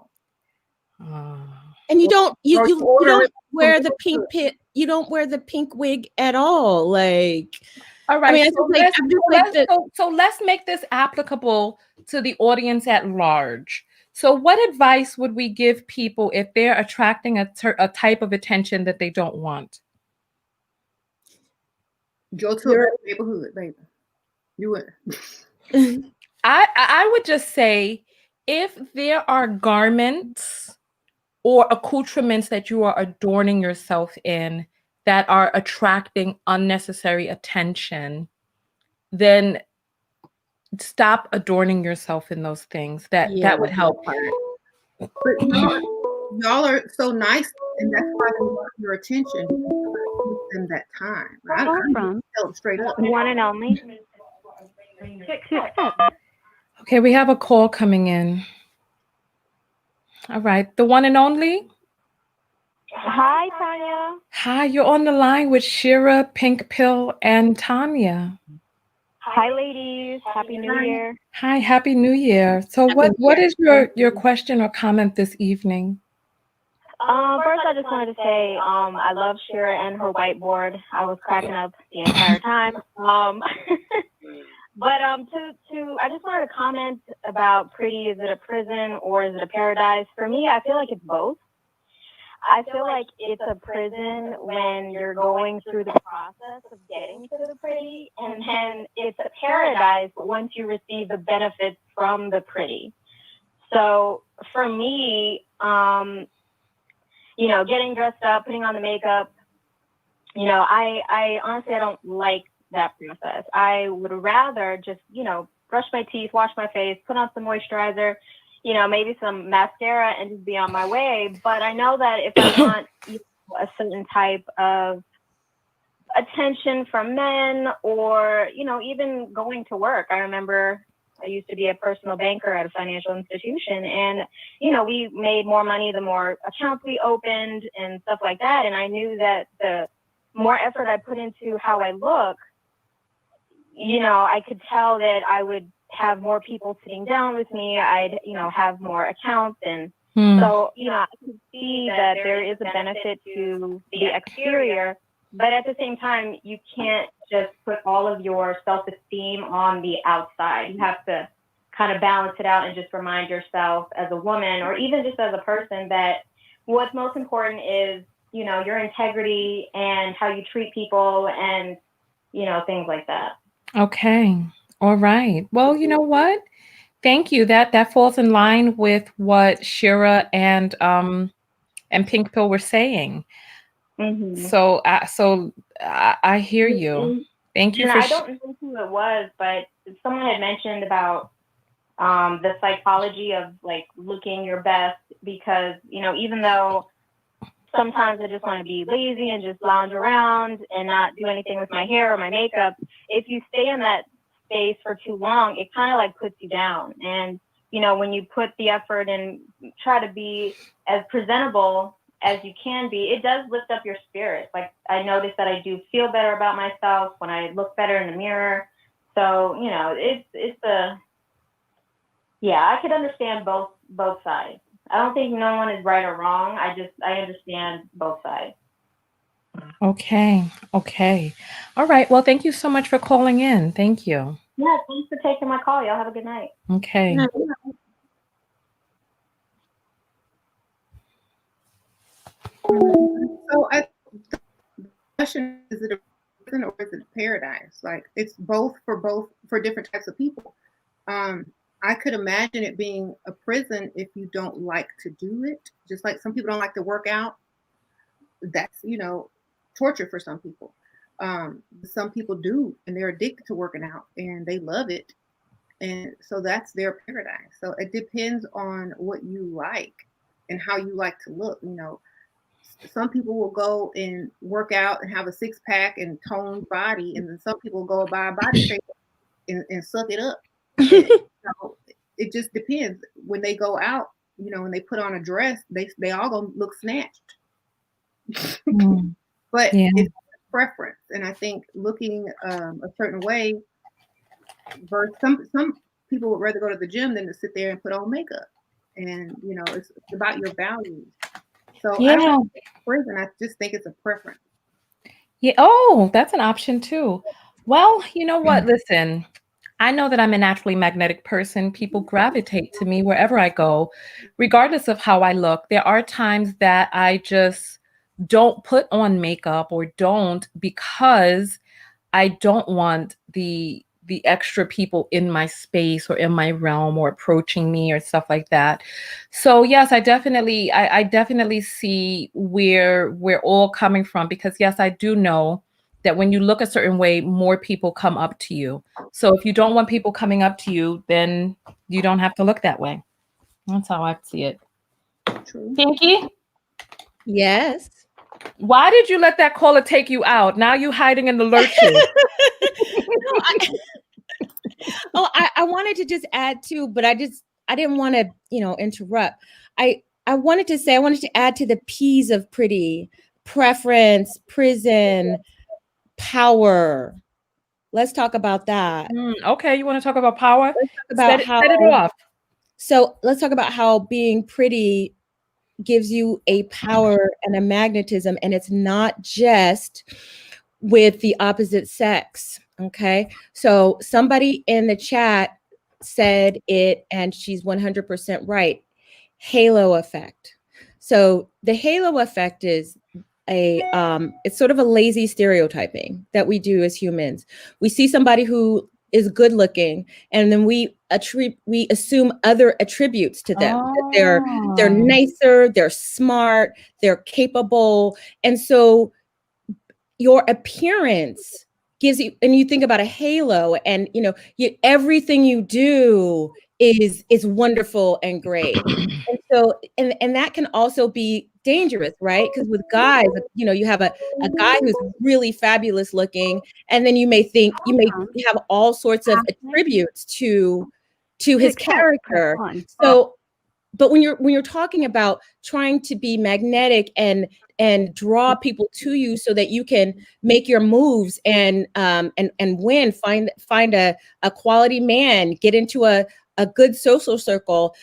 And you don't wear from the pink pit. You don't wear the pink wig at all. Like, all right. I mean, so let's make this applicable to the audience at large. So what advice would we give people if they're attracting a type of attention that they don't want? Go to a neighborhood, baby. You would. I would just say, if there are garments or accoutrements that you are adorning yourself in that are attracting unnecessary attention, then stop adorning yourself in those things. That would help. But y'all are so nice, and that's why they want your attention. Give them that time. I From tell them straight up. one and only. To accept. Okay, we have a call coming in. All right, the one and only. Hi, Tanya. Hi, you're on the line with Shera, Pink Pill, and Tanya. Hi, ladies. Happy New Year. Hi, Happy New Year. So what is your question or comment this evening? First, I just wanted to say I love Shera and her whiteboard. I was cracking up the entire time. But I just wanted to comment about pretty. Is it a prison or is it a paradise? For me, I feel like it's both. I feel like it's a prison when you're going through the process of getting to the pretty, and then it's a paradise once you receive the benefits from the pretty. So for me, getting dressed up, putting on the makeup, I honestly, I don't like that process. I would rather just, brush my teeth, wash my face, put on some moisturizer, maybe some mascara, and just be on my way. But I know that if I want a certain type of attention from men, or, even going to work. I remember I used to be a personal banker at a financial institution, and, we made more money the more accounts we opened and stuff like that. And I knew that the more effort I put into how I look, I could tell that I would have more people sitting down with me. I'd, have more accounts. And so, I could see that there is a benefit to the exterior, but at the same time, you can't just put all of your self-esteem on the outside. You have to kind of balance it out and just remind yourself as a woman, or even just as a person, that what's most important is, your integrity and how you treat people and, things like that. Okay. All right. Well, you know what? Thank you. That falls in line with what Shera and Pink Pill were saying. Mm-hmm. So I hear you. Thank you. I don't know who it was, but someone had mentioned about the psychology of like looking your best, because even though sometimes I just want to be lazy and just lounge around and not do anything with my hair or my makeup, if you stay in that space for too long, it kind of like puts you down. And when you put the effort and try to be as presentable as you can be, it does lift up your spirit. Like, I notice that I do feel better about myself when I look better in the mirror. So I could understand both sides. I don't think no one is right or wrong. I understand both sides. Okay. All right. Well, thank you so much for calling in. Thank you. Yeah, thanks for taking my call. Y'all have a good night. Okay. So the question is it a prison or is it a paradise? Like, it's both for different types of people. I could imagine it being a prison if you don't like to do it. Just like some people don't like to work out. That's, torture for some people. Some people do, and they're addicted to working out and they love it. And so that's their paradise. So it depends on what you like and how you like to look. Some people will go and work out and have a six-pack and toned body, and then some people will go buy a body shaper and suck it up. And, it just depends. When they go out, when they put on a dress, they all gonna look snatched. But Yeah. it's preference, and I think looking a certain way. Versus some people would rather go to the gym than to sit there and put on makeup, and it's about your values. So I Yeah. don't think it's prison. I just think it's a preference. Yeah. Oh, that's an option too. Well, you know what? Listen, I know that I'm a naturally magnetic person. People gravitate to me wherever I go, regardless of how I look. There are times that I just don't put on makeup or don't because I don't want the extra people in my space or in my realm or approaching me or stuff like that. So yes, I definitely see where we're all coming from, because yes, I do know that when you look a certain way, more people come up to you. So if you don't want people coming up to you, then you don't have to look that way. That's how I see it. True. Pinky, Yes. why did you let that caller take you out? Now you hiding in the lurches. I wanted to just add too, but I didn't want to, interrupt. I wanted to add to the P's of pretty: preference, prison, power. Let's talk about that. Okay, you want to talk about power? Let's talk about Set it off. So let's talk about how being pretty gives you a power and a magnetism, and it's not just with the opposite sex. Okay. So somebody in the chat said it, and she's 100% right. Halo effect. So the halo effect is it's sort of a lazy stereotyping that we do as humans. We see somebody who is good looking, and then we assume other attributes to them. That they're nicer, they're smart, they're capable. And so your appearance gives you, and you think about a halo, and everything you do is wonderful and great. And so and that can also be dangerous, right? Because with guys, you have a guy who's really fabulous looking, and then you may have all sorts of attributes to his character. So but when you're talking about trying to be magnetic and draw people to you so that you can make your moves and win, find a quality man, get into a good social circle.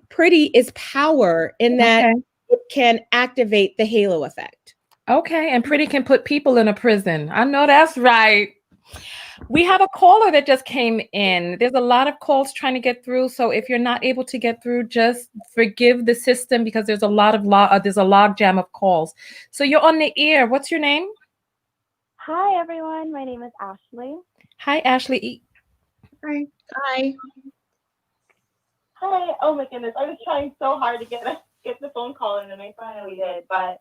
Pretty is power in that it can activate the halo effect. Okay, and pretty can put people in a prison. I know that's right. We have a caller that just came in. There's a lot of calls trying to get through. So if you're not able to get through, just forgive the system, because there's a lot of there's a log jam of calls. So you're on the air. What's your name? Hi, everyone. My name is Ashley. Hi, Ashley. Hi. Hi. Hi. Oh my goodness. I was trying so hard to get the phone call in, and I finally did. But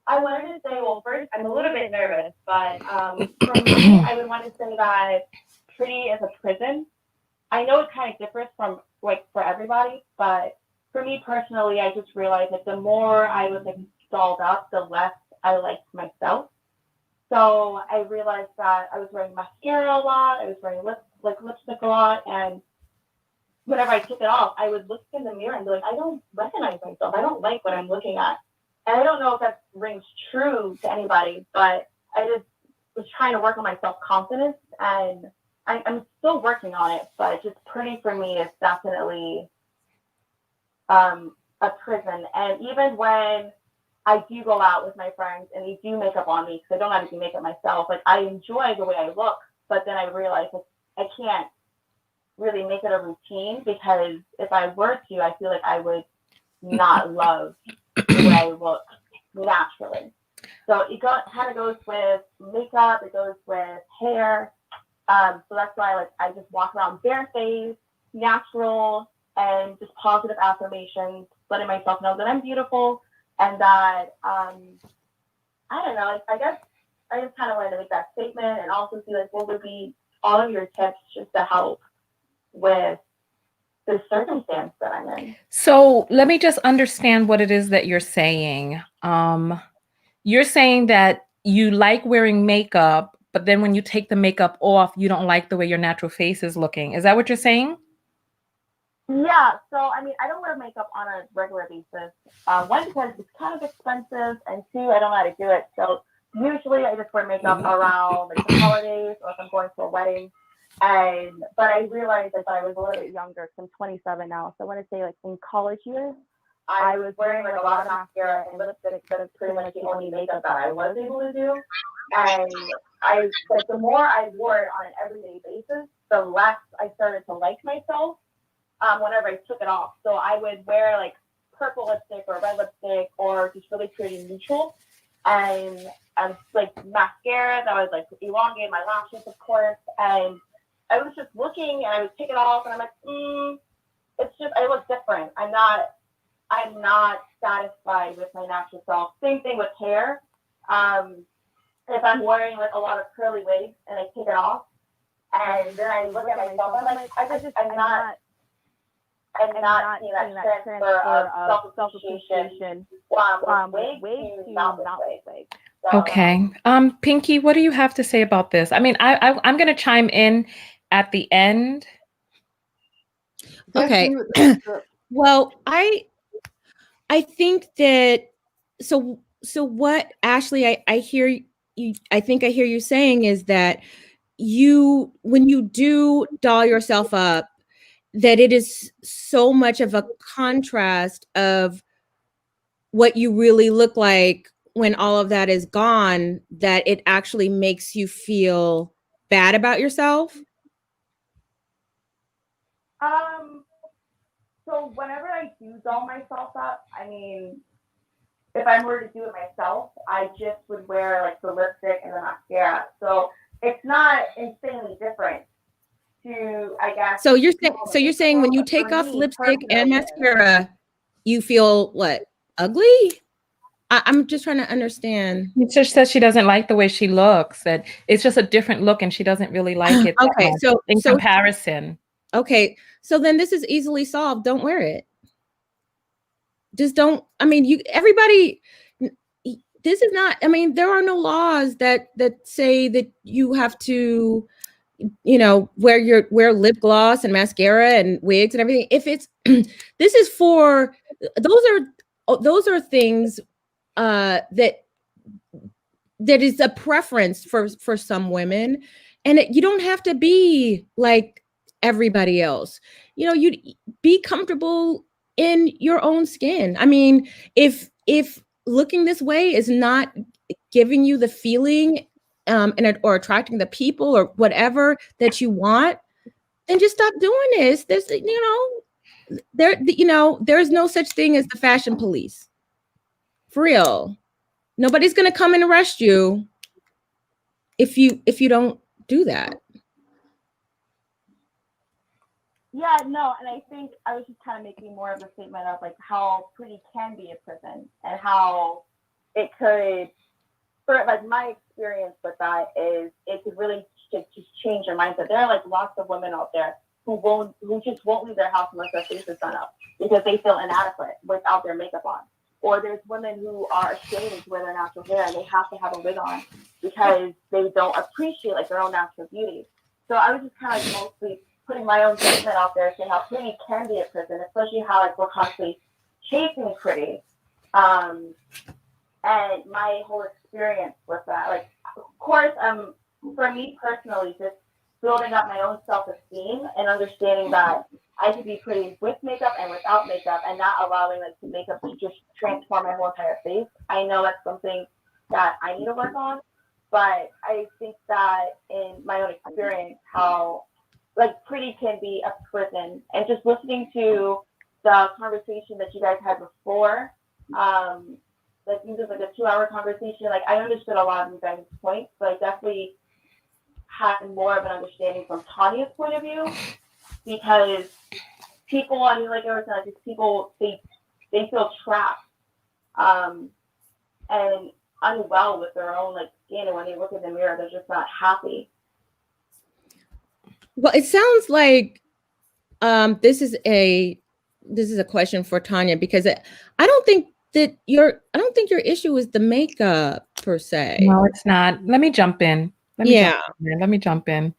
I wanted to say, well, first, I'm a little bit nervous, but for me, I would want to say that pretty is a prison. I know it kind of differs from for everybody, but for me personally, I just realized that the more I was dolled up, the less I liked myself. So I realized that I was wearing mascara a lot, I was wearing lipstick a lot, and whenever I took it off, I would look in the mirror and be like, I don't recognize myself. I don't like what I'm looking at. And I don't know if that rings true to anybody, but I just was trying to work on my self-confidence, and I'm still working on it, but just pretty for me is definitely a prison. And even when I do go out with my friends and they do makeup on me, because I don't have to do makeup myself, I enjoy the way I look, but then I realize I can't really make it a routine, because if I were to, I feel like I would not love the way I look naturally. So it kind of goes with makeup, it goes with hair. So that's why I just walk around barefaced, natural, and just positive affirmations, letting myself know that I'm beautiful, and that I don't know. I guess I just kind of wanted to make that statement, and also see what would be all of your tips just to help with the circumstance that I'm in. So let me just understand what it is that you're saying. You're saying that you like wearing makeup, but then when you take the makeup off, you don't like the way your natural face is looking. Is that what you're saying? Yeah, so I mean, I don't wear makeup on a regular basis. One, because it's kind of expensive, and two, I don't know how to do it. So usually, I just wear makeup around like the holidays or if I'm going to a wedding. But I realized that when I was a little bit younger, 'cause I'm 27 now. So I want to say like in college years, I was wearing like a lot of mascara and lipstick. That is pretty much the only makeup that I was able to do. And but the more I wore it on an everyday basis, the less I started to like myself whenever I took it off. So I would wear like purple lipstick or red lipstick or just really pretty neutral. And like mascara that was like elongate my lashes, of course. And I was just looking and I would take it off and I'm like, it's just, I look different. I'm not satisfied with my natural self. Same thing with hair. If I'm wearing like a lot of curly wigs and I take it off and then I look at myself, I'm like, I'm not seeing that transfer of self-appreciation with wigs to not with wigs. So, Okay. Pinky, what do you have to say about this? I mean, I'm going to chime in at the end. Okay. Definitely with Well, I think that so what Ashley, I hear you, I think I hear you saying is that when you do doll yourself up, that it is so much of a contrast of what you really look like when all of that is gone, that it actually makes you feel bad about yourself. So whenever I do doll myself up, I mean, if I were to do it myself, I just would wear like the lipstick and the mascara. So it's not insanely different to, I guess. So you're saying when you take off lipstick and mascara, you feel what? Ugly? I'm just trying to understand. She just says she doesn't like the way she looks. That it's just a different look, and she doesn't really like it. Okay, so in comparison. Okay, so then this is easily solved. Don't wear it. Just don't. I mean, everybody. This is not. I mean, there are no laws that say that you have to, wear lip gloss and mascara and wigs and everything. If it's this is for those are things that is a preference for some women, and you don't have to be like everybody else. You be comfortable in your own skin. I mean, if looking this way is not giving you the feeling or attracting the people or whatever that you want, then just stop doing this. There's no such thing as the fashion police. For real. Nobody's going to come and arrest you if you don't do that. Yeah, no, and I think I was just kind of making more of a statement of like how pretty can be a prison and how it could, for like my experience with that is it could really just change your mindset. There are like lots of women out there who just won't leave their house unless their face is done up because they feel inadequate without their makeup on. Or there's women who are ashamed to wear their natural hair and they have to have a wig on because they don't appreciate like their own natural beauty. So I was just kind of mostly putting my own statement out there saying how pretty can be a prison, especially how like we're constantly chasing pretty. And my whole experience with that, like, of course, for me personally, just building up my own self-esteem and understanding that I could be pretty with makeup and without makeup and not allowing like the makeup to just transform my whole entire face. I know that's something that I need to work on, but I think that in my own experience, how like pretty can be a prison. And just listening to the conversation that you guys had before, like it was like a 2-hour conversation. Like I understood a lot of you guys' points, but I definitely had more of an understanding from Tanya's point of view because people, I mean, like I was saying, like people they feel trapped and unwell with their own like skin, and when they look in the mirror, they're just not happy. Well, it sounds like this is a question for Tanya because I don't think your issue is the makeup per se. No, it's not. Let me jump in. Let me jump in.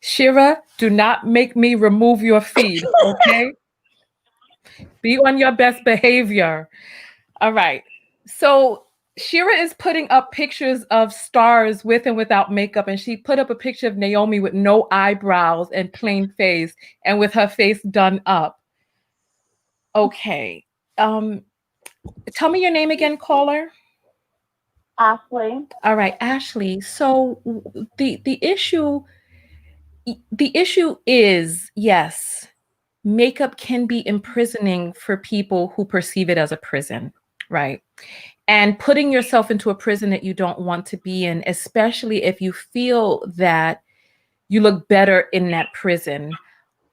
Shera, do not make me remove your feed, okay? Be on your best behavior. All right. So Shera is putting up pictures of stars with and without makeup, and she put up a picture of Naomi with no eyebrows and plain face, and with her face done up. Okay. Um, Tell me your name again, caller. Ashley. All right, Ashley. So the issue is, yes, makeup can be imprisoning for people who perceive it as a prison, right? And putting yourself into a prison that you don't want to be in, especially if you feel that you look better in that prison.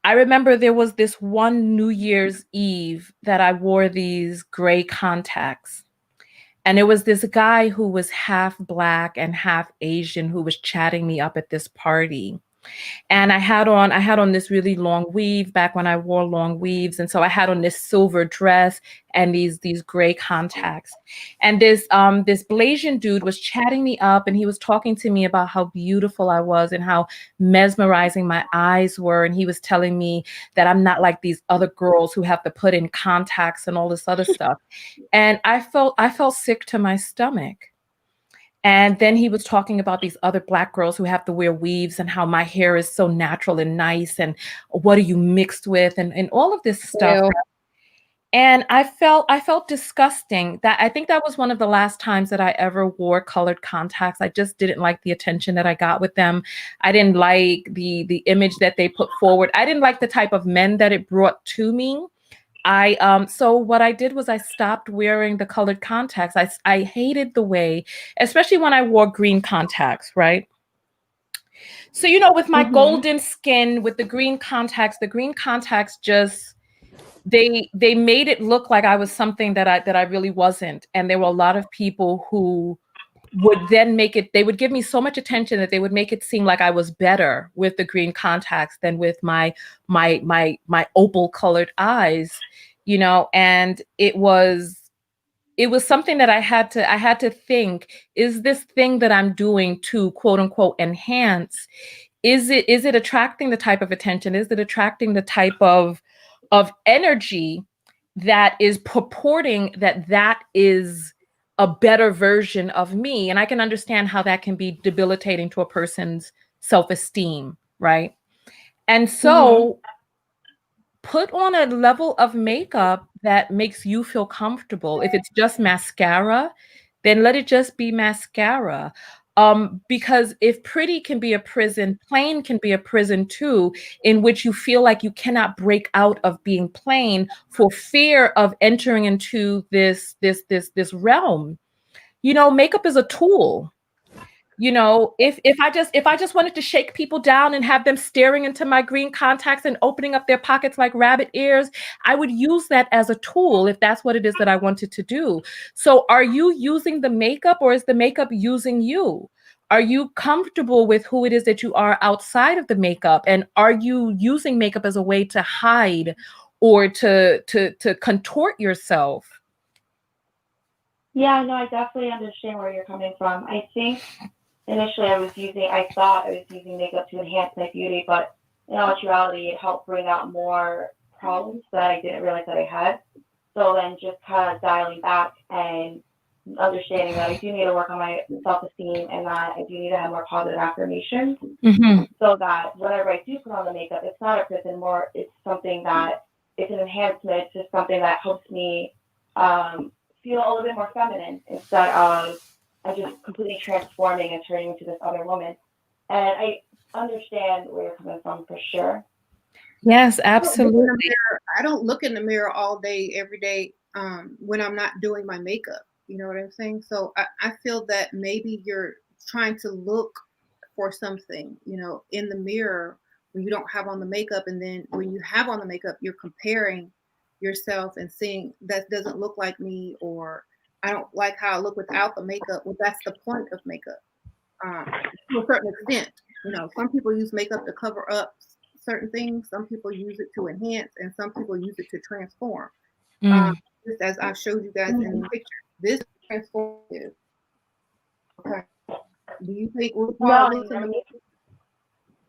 I remember there was this one New Year's Eve that I wore these gray contacts. And it was this guy who was half Black and half Asian who was chatting me up at this party. And I had on this really long weave back when I wore long weaves. And so I had on this silver dress and these gray contacts. And this Blasian dude was chatting me up, and he was talking to me about how beautiful I was and how mesmerizing my eyes were. And he was telling me that I'm not like these other girls who have to put in contacts and all this other stuff. And I felt sick to my stomach. And then he was talking about these other Black girls who have to wear weaves and how my hair is so natural and nice, and what are you mixed with, and all of this stuff. Ew. And I felt disgusting. That I think that was one of the last times that I ever wore colored contacts. I just didn't like the attention that I got with them. I didn't like the image that they put forward. I didn't like the type of men that it brought to me. So what I did was I stopped wearing the colored contacts. I hated the way, especially when I wore green contacts, right? So with my golden skin, with the green contacts just they made it look like I was something that I really wasn't. And there were a lot of people who would then they would give me so much attention that they would make it seem like I was better with the green contacts than with my opal colored eyes, and it was something that I had to think, is this thing that I'm doing to quote unquote enhance, is it attracting the type of attention? Is it attracting the type of energy that is purporting that is a better version of me? And I can understand how that can be debilitating to a person's self-esteem, right? And so put on a level of makeup that makes you feel comfortable. If it's just mascara, then let it just be mascara. Because if pretty can be a prison, plain can be a prison too, in which you feel like you cannot break out of being plain for fear of entering into this realm. Makeup is a tool. If I just wanted to shake people down and have them staring into my green contacts and opening up their pockets like rabbit ears, I would use that as a tool if that's what it is that I wanted to do. So are you using the makeup, or is the makeup using you? Are you comfortable with who it is that you are outside of the makeup? And are you using makeup as a way to hide or to contort yourself? Yeah, no, I definitely understand where you're coming from. I think initially I thought I was using makeup to enhance my beauty, but in actuality, it helped bring out more problems that I didn't realize that I had. So then just kind of dialing back and understanding that I do need to work on my self-esteem, and that I do need to have more positive affirmations, so that whenever I do put on the makeup, it's not a prison, more it's something that it's an enhancement. It's just something that helps me feel a little bit more feminine, instead of I'm just completely transforming and turning into this other woman. And I understand where you're coming from for sure. Yes, I absolutely. don't look in the mirror all day, every day, when I'm not doing my makeup. You know what I'm saying? So I feel that maybe you're trying to look for something, in the mirror when you don't have on the makeup. And then when you have on the makeup, you're comparing yourself and seeing that doesn't look like me, or I don't like how I look without the makeup. Well, that's the point of makeup, to a certain extent. Some people use makeup to cover up certain things. Some people use it to enhance, and some people use it to transform. Just as I showed you guys in the picture, this is transformative. Okay. Do you think RuPaul looks in the mirror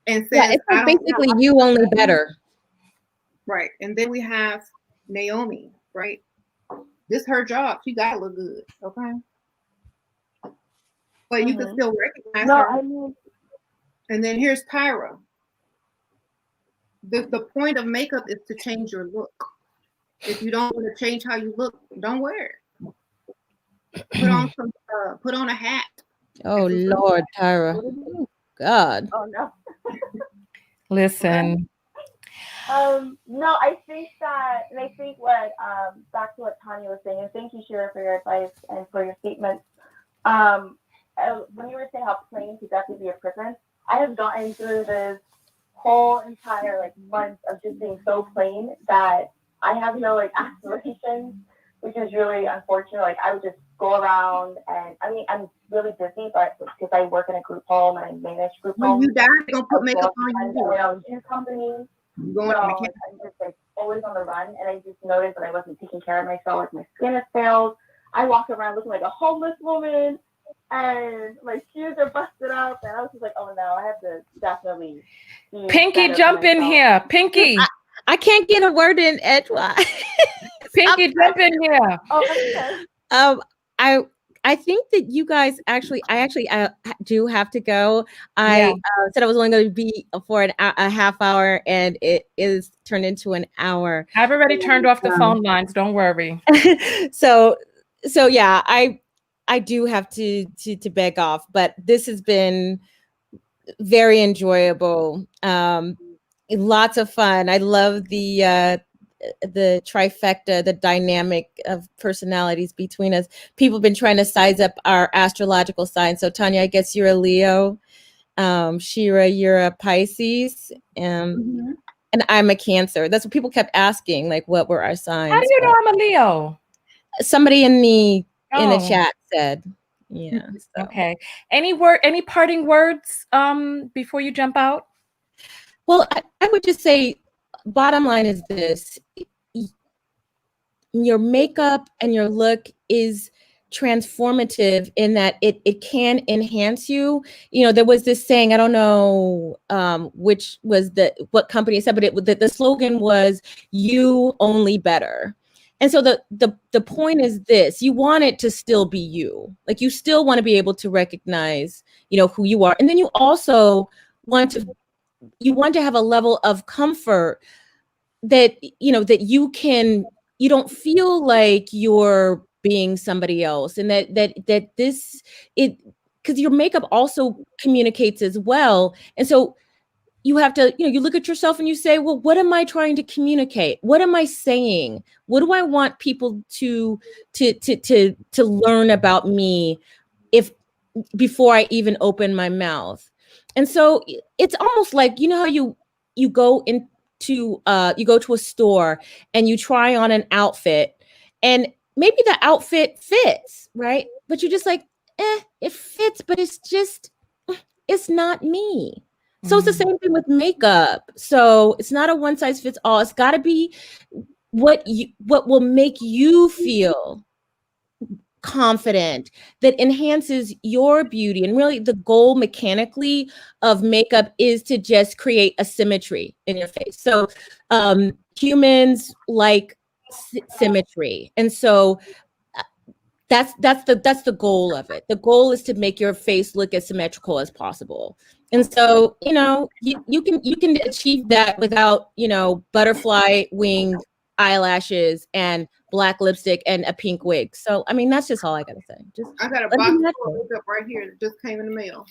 and says, Yeah, it's like basically you only better. Right. And then we have Naomi, right? This her job. She gotta look good, okay? But you can still recognize No, her. I mean, And then here's Tyra. The point of makeup is to change your look. If you don't want to change how you look, don't wear it. Put on a hat. Oh Lord, Tyra. God. oh no. Listen, No, I think that, and I think what, back to what Tanya was saying, and thank you, Shera, for your advice and for your statements. When you were saying how plain could definitely be a prison, I have gotten through this whole entire like month of just being so plain that I have no like aspirations, which is really unfortunate. Like I would just go around, and I mean I'm really busy, but because I work in a group home and I manage group When homes, you die, they're gonna put makeup on you. I own 2 companies. You So going on the I'm just like always on the run, and I just noticed that I wasn't taking care of myself. Like my skin has failed. I walk around looking like a homeless woman, and my shoes are busted up. And I was just like, oh no, I have to definitely. Pinky, jump in here. Pinky, I can't get a word in edgewise. Pinky, jump in here. Oh, okay. I think that you guys I do have to go. I said I was only going to be for a half hour, and it is turned into an hour. I've already turned off the phone lines. Don't worry. So yeah, I do have to beg off, but this has been very enjoyable. Lots of fun. I love the trifecta, the dynamic of personalities between us. People have been trying to size up our astrological signs. So Tanya, I guess you're a Leo. Shera, you're a Pisces. And I'm a Cancer. That's what people kept asking, like, what were our signs? How do you know I'm a Leo? Somebody in the chat said, yeah. So. Okay. Any parting words before you jump out? Well, I would just say, bottom line is this: your makeup and your look is transformative in that it can enhance you. You know, there was this saying, I don't know which was what company said, but the slogan was "You only better." And so the point is this: you want it to still be you. Like you still want to be able to recognize, you know, who you are, and then you also want to have a level of comfort that, you know, that you don't feel like you're being somebody else, and that this, because your makeup also communicates as well. And so you have to, you look at yourself and you say, well, what am I trying to communicate? What am I saying? What do I want people to learn about me before I even open my mouth? And so it's almost like, how you go to a store and you try on an outfit, and maybe the outfit fits, right? But you're just like, it fits, but it's not me. So it's the same thing with makeup. So it's not a one size fits all. It's got to be what will make you feel confident, that enhances your beauty. And really the goal mechanically of makeup is to just create a symmetry in your face. So humans like symmetry. And so that's the goal of it. The goal is to make your face look as symmetrical as possible. And so, you can achieve that without, butterfly wing eyelashes and black lipstick and a pink wig. So, I mean, that's just all I gotta say. I got a box of makeup right here that just came in the mail.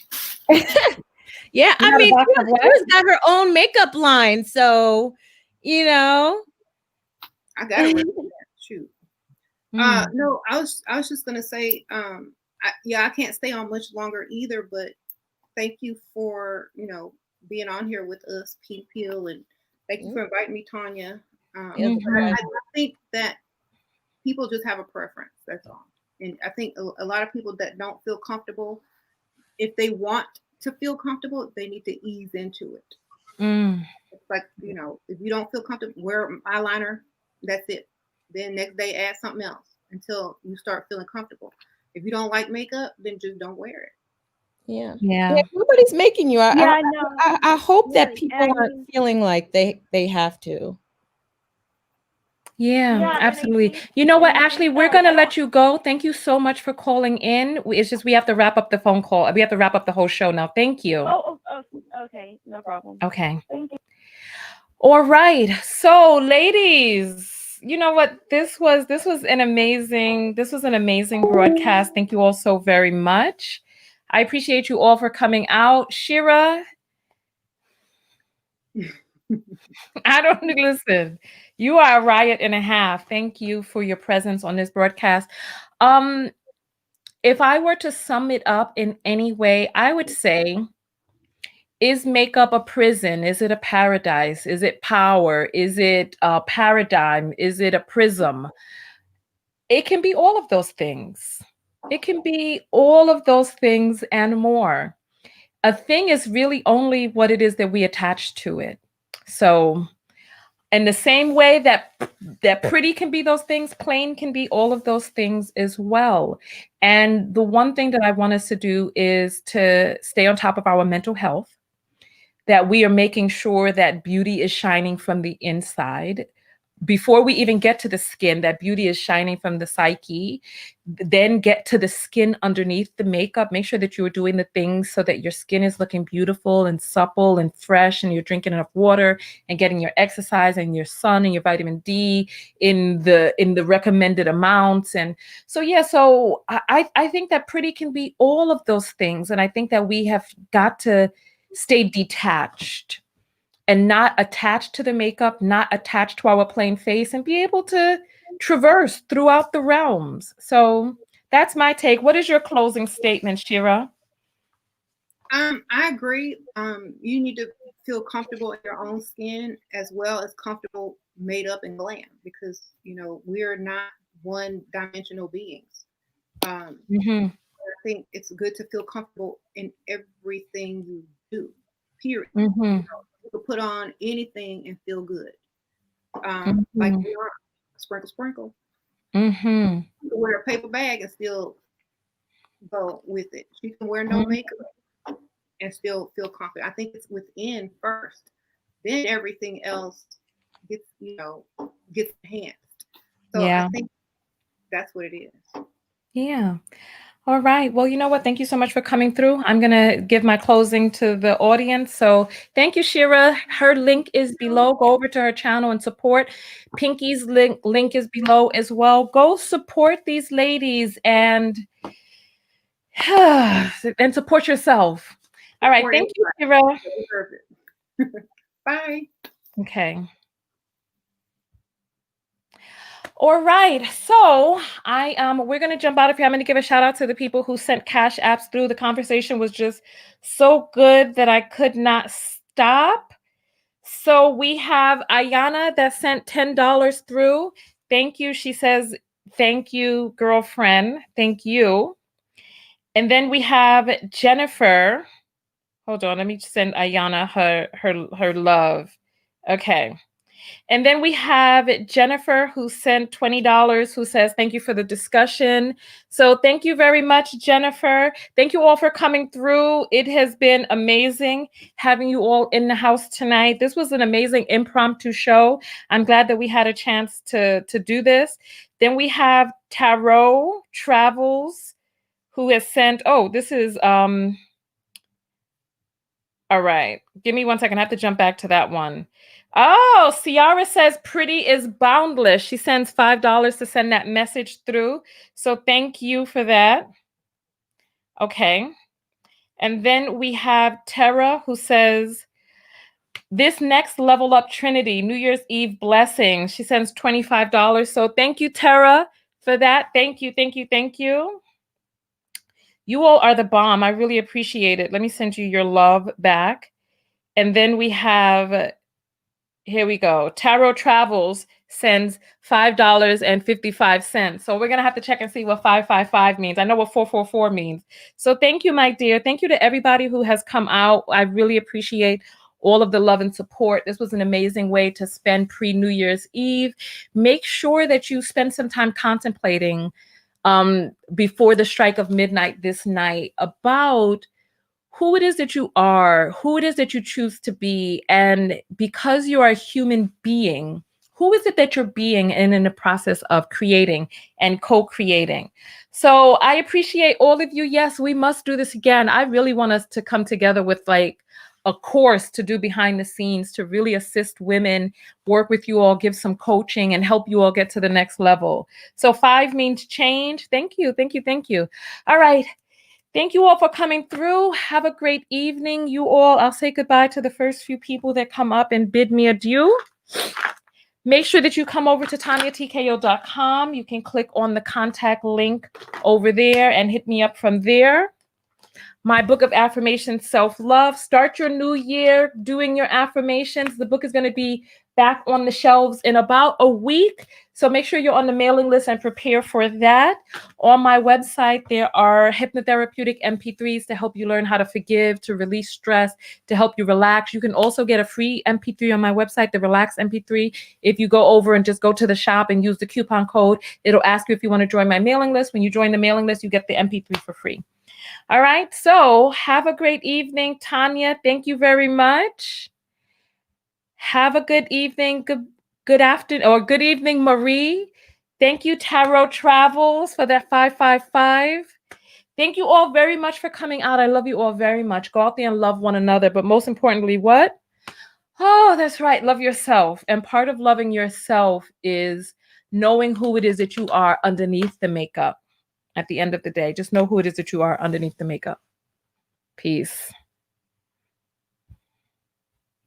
Yeah, I mean, Shera's got her own makeup line, so I got it. Shoot. No, I was just gonna say, I can't stay on much longer either, but thank you for being on here with us, Pink Pill, and thank you for inviting me, Tanya. I think that people just have a preference. That's all. And I think a lot of people that don't feel comfortable, if they want to feel comfortable, they need to ease into it. It's like, if you don't feel comfortable, wear eyeliner. That's it. Then next day add something else until you start feeling comfortable. If you don't like makeup, then just don't wear it. Yeah. Nobody's making you. I hope that people aren't feeling like they have to. Yeah, Yeah, and I absolutely. think You know what, and I Ashley, think we're that going to let you go. Thank you so much for calling in. It's just we have to wrap up the phone call. We have to wrap up the whole show now. Thank you. okay, no problem. Okay. Thank you. All right. So, ladies, you know what? This was an amazing broadcast. Thank you all so very much. I appreciate you all for coming out. Shera, I don't listen. You are a riot and a half. Thank you for your presence on this broadcast. Um, if I were to sum it up in any way, I would say, is makeup a prison? Is it a paradise? Is it power? Is it a paradigm? Is it a prism? It can be all of those things. It can be all of those things and more. A thing is really only what it is that we attach to it. So, in the same way that pretty can be those things, plain can be all of those things as well. And the one thing that I want us to do is to stay on top of our mental health, that we are making sure that beauty is shining from the inside. Before we even get to the skin, that beauty is shining from the psyche, then get to the skin underneath the makeup. Make sure that you are doing the things so that your skin is looking beautiful and supple and fresh, and you're drinking enough water and getting your exercise and your sun and your vitamin D in the recommended amounts. And so, yeah, so I think that pretty can be all of those things. And I think that we have got to stay detached and not attached to the makeup, not attached to our plain face, and be able to traverse throughout the realms. So that's my take. What is your closing statement, Shera? I agree. You need to feel comfortable in your own skin as well as comfortable made up and glam, because we're not one-dimensional beings. Mm-hmm. I think it's good to feel comfortable in everything you do. Period. Mm-hmm. You can put on anything and feel good. Mm-hmm. Like sprinkle, sprinkle. Mm-hmm. You can wear a paper bag and still go with it. You can wear no makeup and still feel confident. I think it's within first, then everything else gets enhanced. So Yeah. I think that's what it is. Yeah. All right. Well, you know what? Thank you so much for coming through. I'm going to give my closing to the audience. So thank you, Shera. Her link is below. Go over to her channel and support. Pinky's link is below as well. Go support these ladies and and support yourself. All right. Support Thank you, everybody. Shera. They deserve it. Bye. Okay. All right. So we're gonna jump out of here. I'm gonna give a shout out to the people who sent cash apps through. The conversation was just so good that I could not stop. So we have Ayana that sent $10 through. Thank you. She says, thank you, girlfriend. Thank you. And then we have Jennifer. Hold on, let me send Ayana her love. Okay. And then we have Jennifer who sent $20, who says, thank you for the discussion. So thank you very much, Jennifer. Thank you all for coming through. It has been amazing having you all in the house tonight. This was an amazing impromptu show. I'm glad that we had a chance to do this. Then we have Tarot Travels, who has sent, this is, all right. Give me 1 second. I have to jump back to that one. Oh, Ciara says pretty is boundless. She sends $5 to send that message through. So thank you for that. Okay. And then we have Tara who says, this next level up Trinity, New Year's Eve blessing. She sends $25. So thank you, Tara, for that. Thank you, thank you, thank you. You all are the bomb. I really appreciate it. Let me send you your love back. And then we have, here we go. Tarot Travels sends $5.55. So we're going to have to check and see what 555 means. I know what 444 means. So thank you, my dear. Thank you to everybody who has come out. I really appreciate all of the love and support. This was an amazing way to spend pre-New Year's Eve. Make sure that you spend some time contemplating before the strike of midnight this night about who it is that you are, who it is that you choose to be. And because you are a human being, who who is it that you're being and in the process of creating and co-creating. So I appreciate all of you. Yes, we must do this again. I really want us to come together with like a course to do behind the scenes to really assist women, work with you all, give some coaching and help you all get to the next level. So 5 means change. Thank you. Thank you. Thank you. All right. Thank you all for coming through. Have a great evening, you all. I'll say goodbye to the first few people that come up and bid me adieu. Make sure that you come over to TanyaTKO.com. You can click on the contact link over there and hit me up from there. My book of affirmations, Self-Love. Start your new year doing your affirmations. The book is going to be back on the shelves in about a week. So make sure you're on the mailing list and prepare for that. On my website, there are hypnotherapeutic MP3s to help you learn how to forgive, to release stress, to help you relax. You can also get a free MP3 on my website, the Relax MP3. If you go over and just go to the shop and use the coupon code, it'll ask you if you want to join my mailing list. When you join the mailing list, you get the MP3 for free. All right. So have a great evening, Tanya. Thank you very much. Have a good evening. Good afternoon or good evening, Marie. Thank you, Tarot Travels, for that 555. Thank you all very much for coming out. I love you all very much. Go out there and love one another. But most importantly, what? Oh, that's right. Love yourself. And part of loving yourself is knowing who it is that you are underneath the makeup. At the end of the day, just know who it is that you are underneath the makeup. Peace.